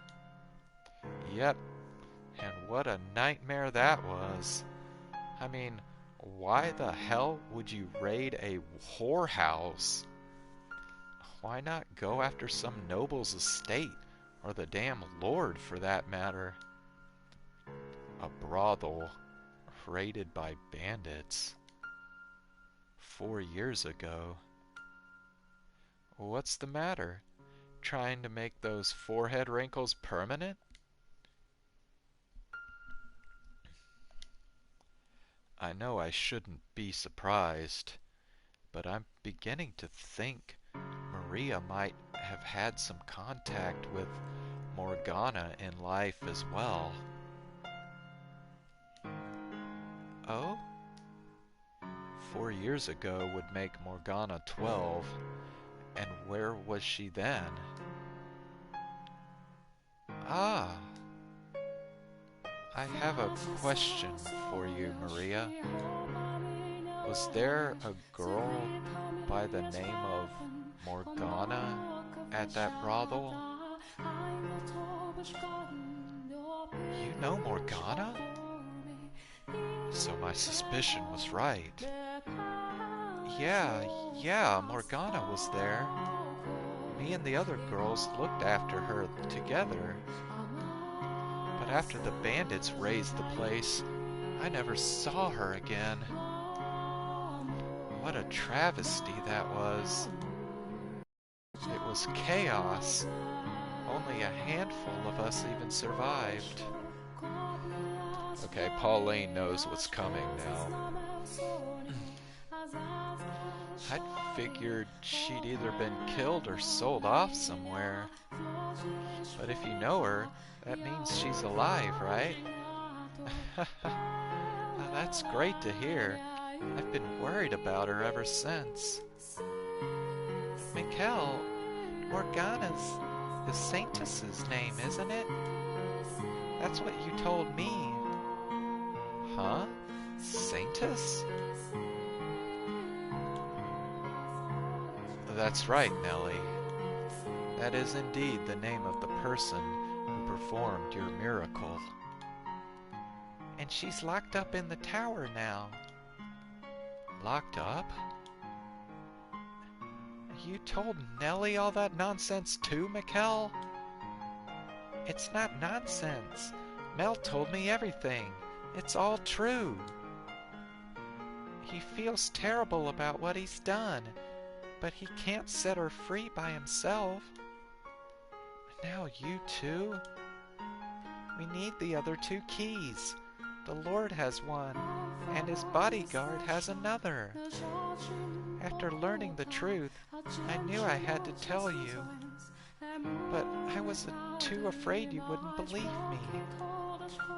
Yep, and what a nightmare that was. I mean, why the hell would you raid a whorehouse? Why not go after some noble's estate, or the damn lord for that matter? A brothel raided by bandits 4 years ago. What's the matter? Trying to make those forehead wrinkles permanent? I know I shouldn't be surprised, but I'm beginning to think Maria might have had some contact with Morgana in life as well. Oh? 4 years ago would make Morgana 12, and where was she then? Ah! I have a question for you, Maria. Was there a girl by the name of Morgana at that brothel? You know Morgana? So my suspicion was right. Yeah, Morgana was there. Me and the other girls looked after her together. But after the bandits razed the place, I never saw her again. What a travesty that was. It was chaos. Only a handful of us even survived. Okay, Pauline knows what's coming now. I'd figured she'd either been killed or sold off somewhere. But if you know her, that means she's alive, right? Now that's great to hear. I've been worried about her ever since. Michel, Morgana's the Saintess's name, isn't it? That's what you told me. Huh? Saintess? That's right, Nellie. That is indeed the name of the person who performed your miracle. And she's locked up in the tower now. Locked up? You told Nellie all that nonsense too, Michel? It's not nonsense. Mel told me everything. It's all true. He feels terrible about what he's done, but he can't set her free by himself. Now you too? We need the other 2 keys. The Lord has one, and his bodyguard has another. After learning the truth, I knew I had to tell you, but I was too afraid you wouldn't believe me.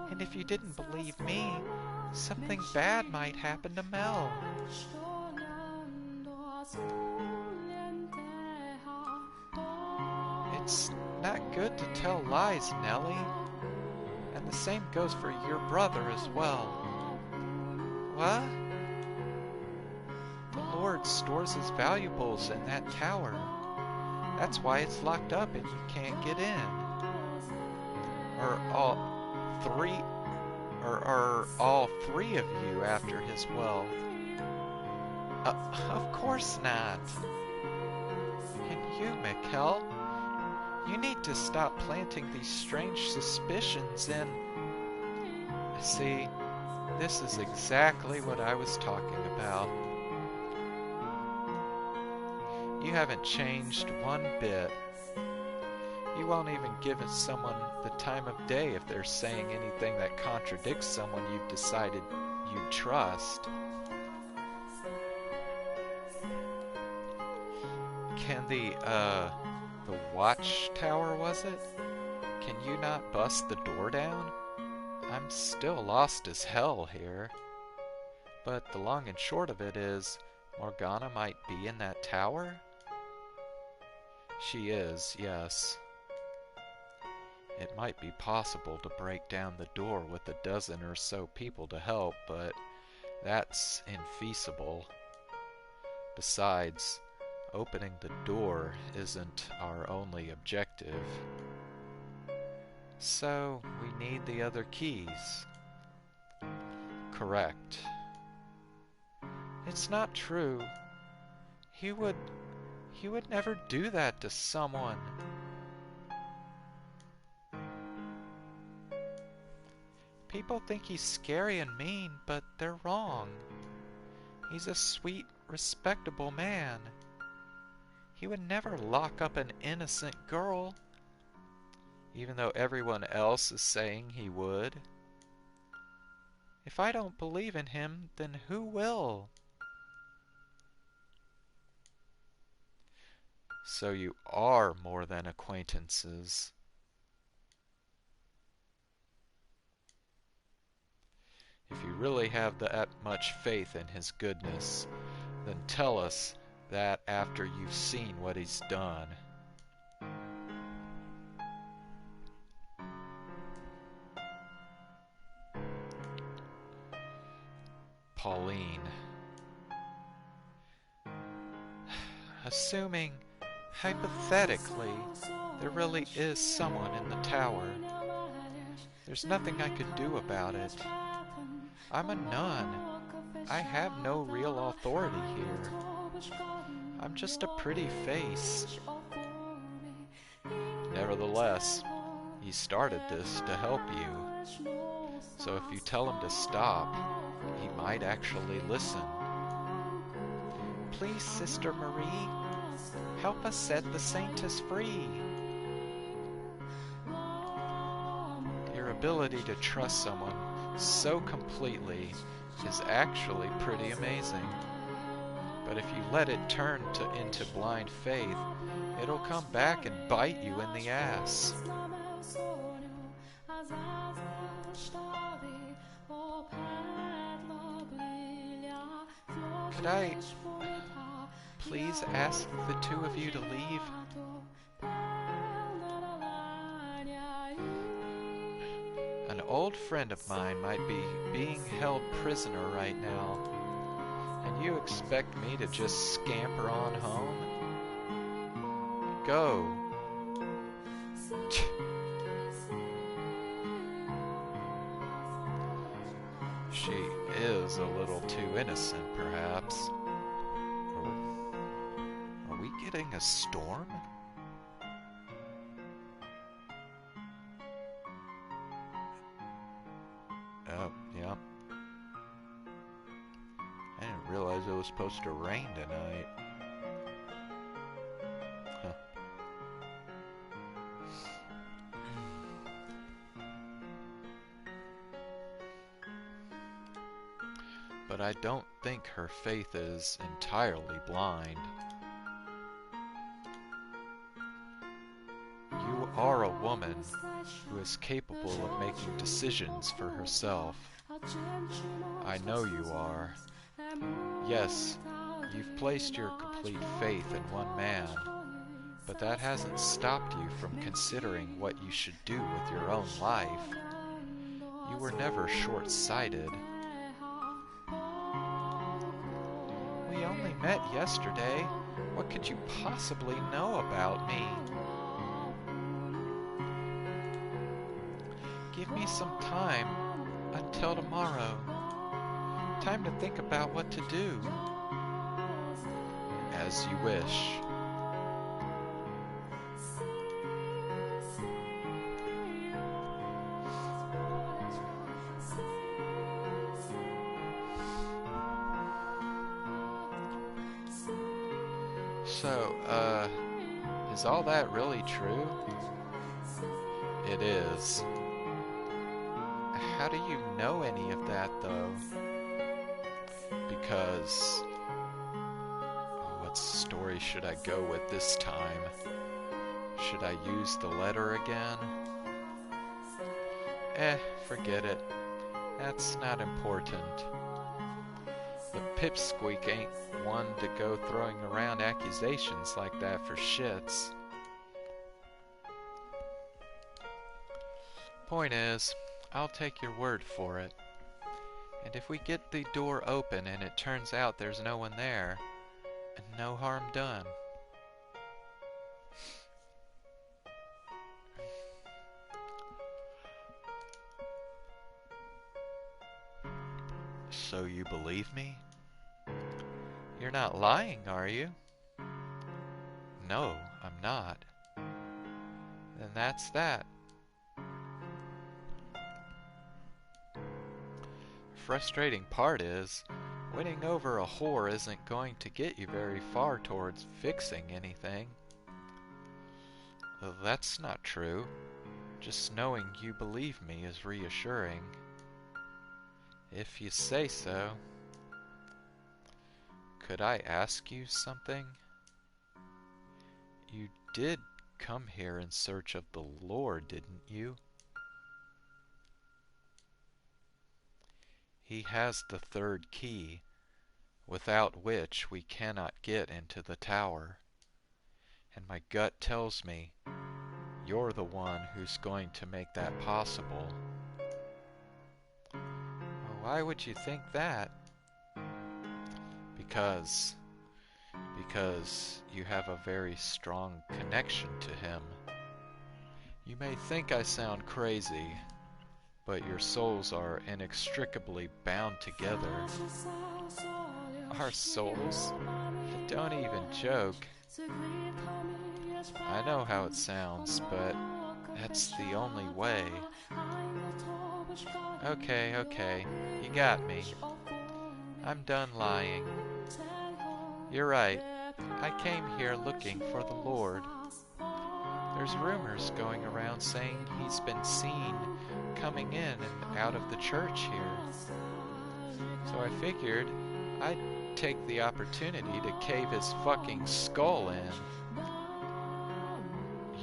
And if you didn't believe me, something bad might happen to Mel. It's not good to tell lies, Nellie. And the same goes for your brother as well. What? The Lord stores his valuables in that tower. That's why it's locked up and you can't get in. Are all three of you after his wealth? Of course not. And you, Michel, you need to stop planting these strange suspicions in... See, this is exactly what I was talking about. You haven't changed one bit. You won't even give someone the time of day if they're saying anything that contradicts someone you've decided you trust. Can the watchtower, was it? Can you not bust the door down? I'm still lost as hell here. But the long and short of it is, Morgana might be in that tower? She is, yes. It might be possible to break down the door with a dozen or so people to help, but that's infeasible. Besides, opening the door isn't our only objective. So, we need the other keys. Correct. It's not true. He would never do that to someone. People think he's scary and mean, but they're wrong. He's a sweet, respectable man. He would never lock up an innocent girl, even though everyone else is saying he would. If I don't believe in him, then who will? So you are more than acquaintances. If you really have that much faith in his goodness, then tell us that after you've seen what he's done. Pauline. Assuming, hypothetically, there really is someone in the tower, there's nothing I could do about it. I'm a nun. I have no real authority here. I'm just a pretty face. Nevertheless, he started this to help you. So if you tell him to stop, he might actually listen. Please, Sister Marie, help us set the Saintess free. Your ability to trust someone so completely is actually pretty amazing. But if you let it turn into blind faith, it'll come back and bite you in the ass. Could I please ask the two of you to leave? An old friend of mine might be being held prisoner right now, and you expect me to just scamper on home? Go. She is a little too innocent, perhaps. Are we getting a storm? Oh, yeah. I didn't realize it was supposed to rain tonight. Huh. But I don't think her faith is entirely blind. You are a woman who is capable of making decisions for herself. I know you are. Yes, you've placed your complete faith in one man, but that hasn't stopped you from considering what you should do with your own life. You were never short-sighted. We only met yesterday. What could you possibly know about me? Give me some time until tomorrow. Time to think about what to do. As you wish. So, is all that really true? It is. How do you know any of that, though? Because... what story should I go with this time? Should I use the letter again? Forget it. That's not important. The pipsqueak ain't one to go throwing around accusations like that for shits. Point is, I'll take your word for it. And if we get the door open and it turns out there's no one there, no harm done. So you believe me? You're not lying, are you? No, I'm not. Then that's that. Frustrating part is, winning over a whore isn't going to get you very far towards fixing anything. Well, that's not true. Just knowing you believe me is reassuring. If you say so. Could I ask you something? You did come here in search of the Lord, didn't you? He has the third key, without which we cannot get into the tower. And my gut tells me you're the one who's going to make that possible. Why would you think that? Because you have a very strong connection to him. You may think I sound crazy, but your souls are inextricably bound together. Our souls? Don't even joke. I know how it sounds, but that's the only way. Okay, you got me. I'm done lying. You're right. I came here looking for the Lord. There's rumors going around saying he's been seen coming in and out of the church here. So I figured I'd take the opportunity to cave his fucking skull in.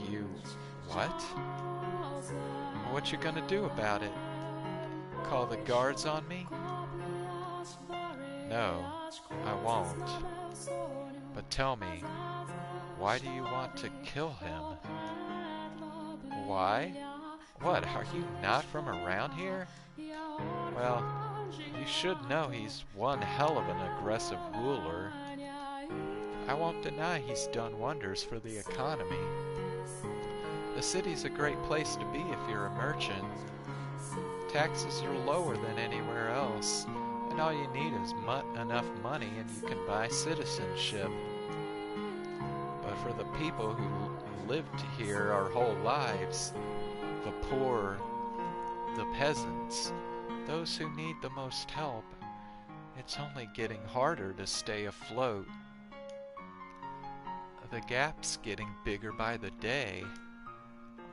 You... what? What you gonna do about it? Call the guards on me? No, I won't. But tell me, why do you want to kill him? Why? What, are you not from around here? Well, you should know he's one hell of an aggressive ruler. I won't deny he's done wonders for the economy. The city's a great place to be if you're a merchant. Taxes are lower than anywhere else, and all you need is enough money and you can buy citizenship. But for the people who lived here our whole lives, the poor, the peasants, those who need the most help, it's only getting harder to stay afloat. The gap's getting bigger by the day.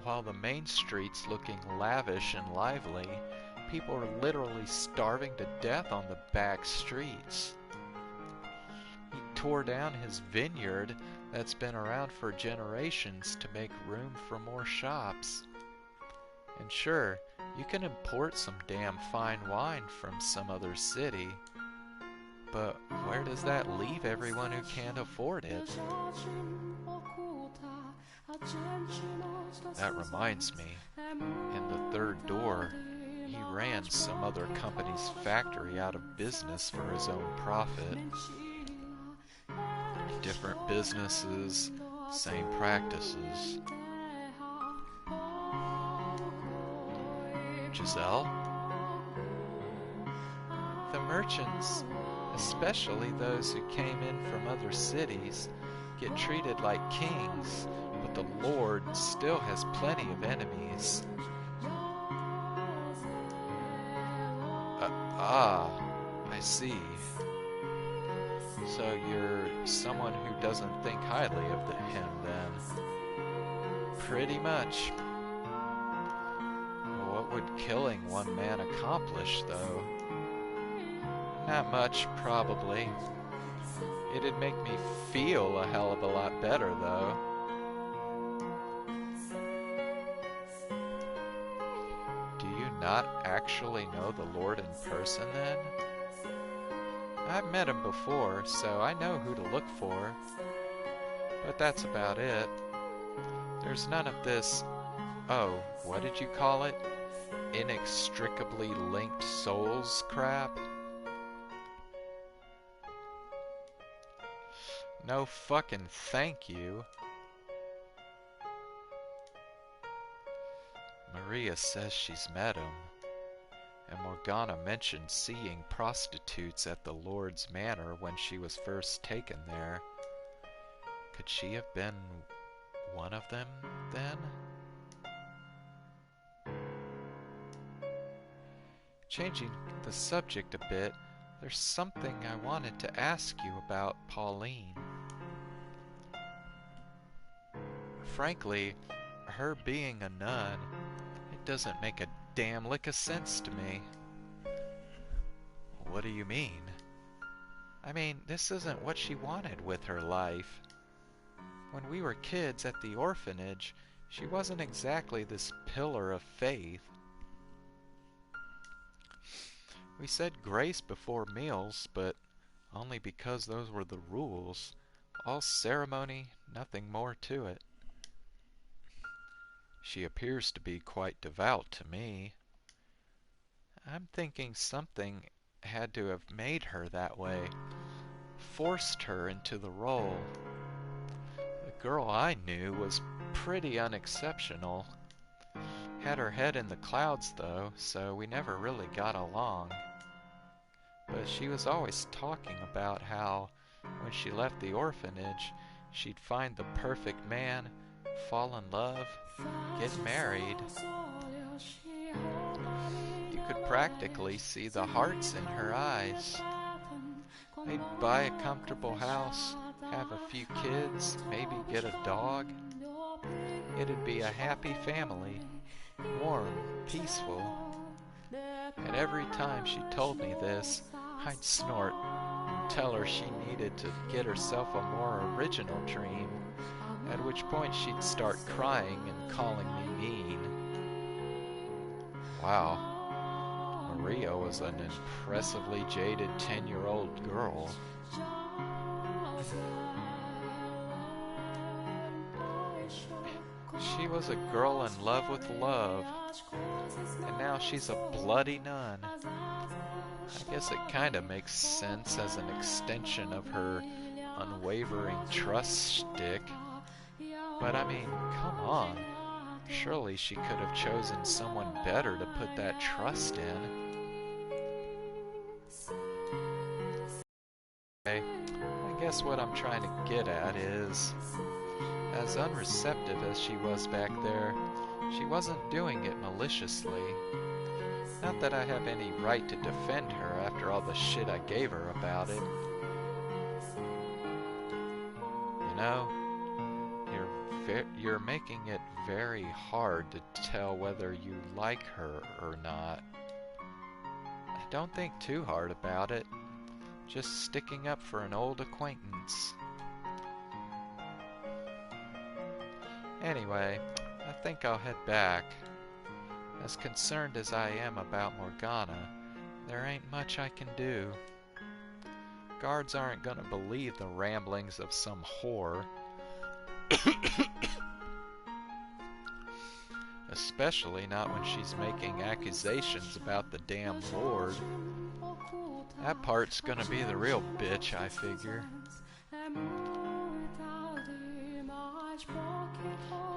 While the main street's looking lavish and lively, people are literally starving to death on the back streets. He tore down his vineyard that's been around for generations to make room for more shops. And sure, you can import some damn fine wine from some other city, but where does that leave everyone who can't afford it? That reminds me, in the third door, he ran some other company's factory out of business for his own profit. Different businesses, same practices. Giselle? The merchants, especially those who came in from other cities, get treated like kings, but the Lord still has plenty of enemies. I see. So you're someone who doesn't think highly of him, then? Pretty much. What would killing one man accomplish, though? Not much, probably. It'd make me feel a hell of a lot better, though. Do you not actually know the Lord in person, then? I've met him before, so I know who to look for. But that's about it. There's none of this, oh, what did you call it? Inextricably linked souls crap? No fucking thank you. Maria says she's met him, and Morgana mentioned seeing prostitutes at the Lord's Manor when she was first taken there. Could she have been one of them, then? Changing the subject a bit, there's something I wanted to ask you about Pauline. Frankly, her being a nun, it doesn't make a damn lick of sense to me. What do you mean? I mean, this isn't what she wanted with her life. When we were kids at the orphanage, she wasn't exactly this pillar of faith. We said grace before meals, but only because those were the rules. All ceremony, nothing more to it. She appears to be quite devout to me. I'm thinking something had to have made her that way, forced her into the role. The girl I knew was pretty unexceptional. Had her head in the clouds, though, so we never really got along. But she was always talking about how, when she left the orphanage, she'd find the perfect man, fall in love, get married. You could practically see the hearts in her eyes. They'd buy a comfortable house, have a few kids, maybe get a dog. It'd be a happy family, warm, peaceful. And every time she told me this, I'd snort, tell her she needed to get herself a more original dream, at which point she'd start crying and calling me mean. Wow, Maria was an impressively jaded 10-year-old girl. She was a girl in love with love, and now she's a bloody nun. I guess it kinda makes sense as an extension of her unwavering trust stick. But I mean, come on. Surely she could have chosen someone better to put that trust in. Okay, I guess what I'm trying to get at is, as unreceptive as she was back there, she wasn't doing it maliciously. Not that I have any right to defend her after all the shit I gave her about it. You know, you're making it very hard to tell whether you like her or not. Don't think too hard about it. Just sticking up for an old acquaintance. Anyway, I think I'll head back. As concerned as I am about Morgana, there ain't much I can do. Guards aren't gonna believe the ramblings of some whore. Especially not when she's making accusations about the damn Lord. That part's gonna be the real bitch, I figure.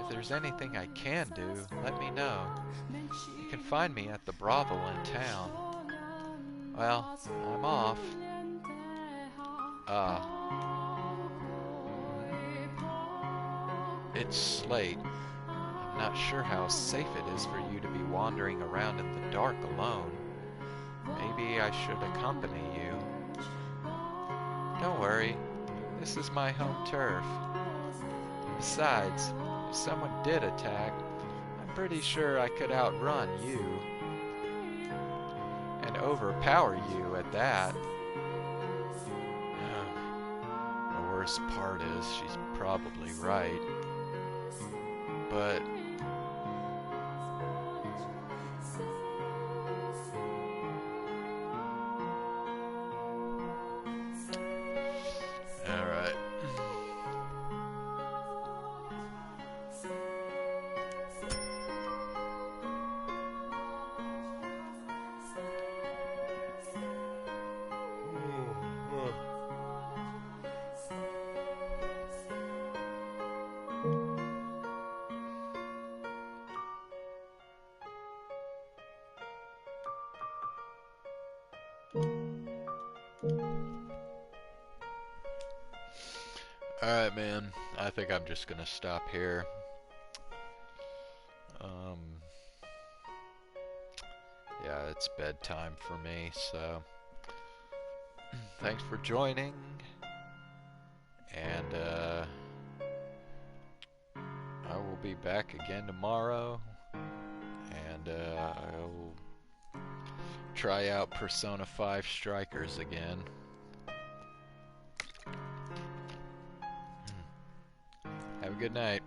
If there's anything I can do, let me know. You can find me at the brothel in town. Well, I'm off. It's late. I'm not sure how safe it is for you to be wandering around in the dark alone. Maybe I should accompany you. Don't worry, this is my home turf. Besides, if someone did attack, I'm pretty sure I could outrun you. And overpower you at that. The worst part is she's probably right. But alright. Alright, man. I think I'm just gonna stop here. Yeah, it's bedtime for me, so thanks for joining, and I will be back again tomorrow, and I'll try out Persona 5 Strikers again. Have a good night.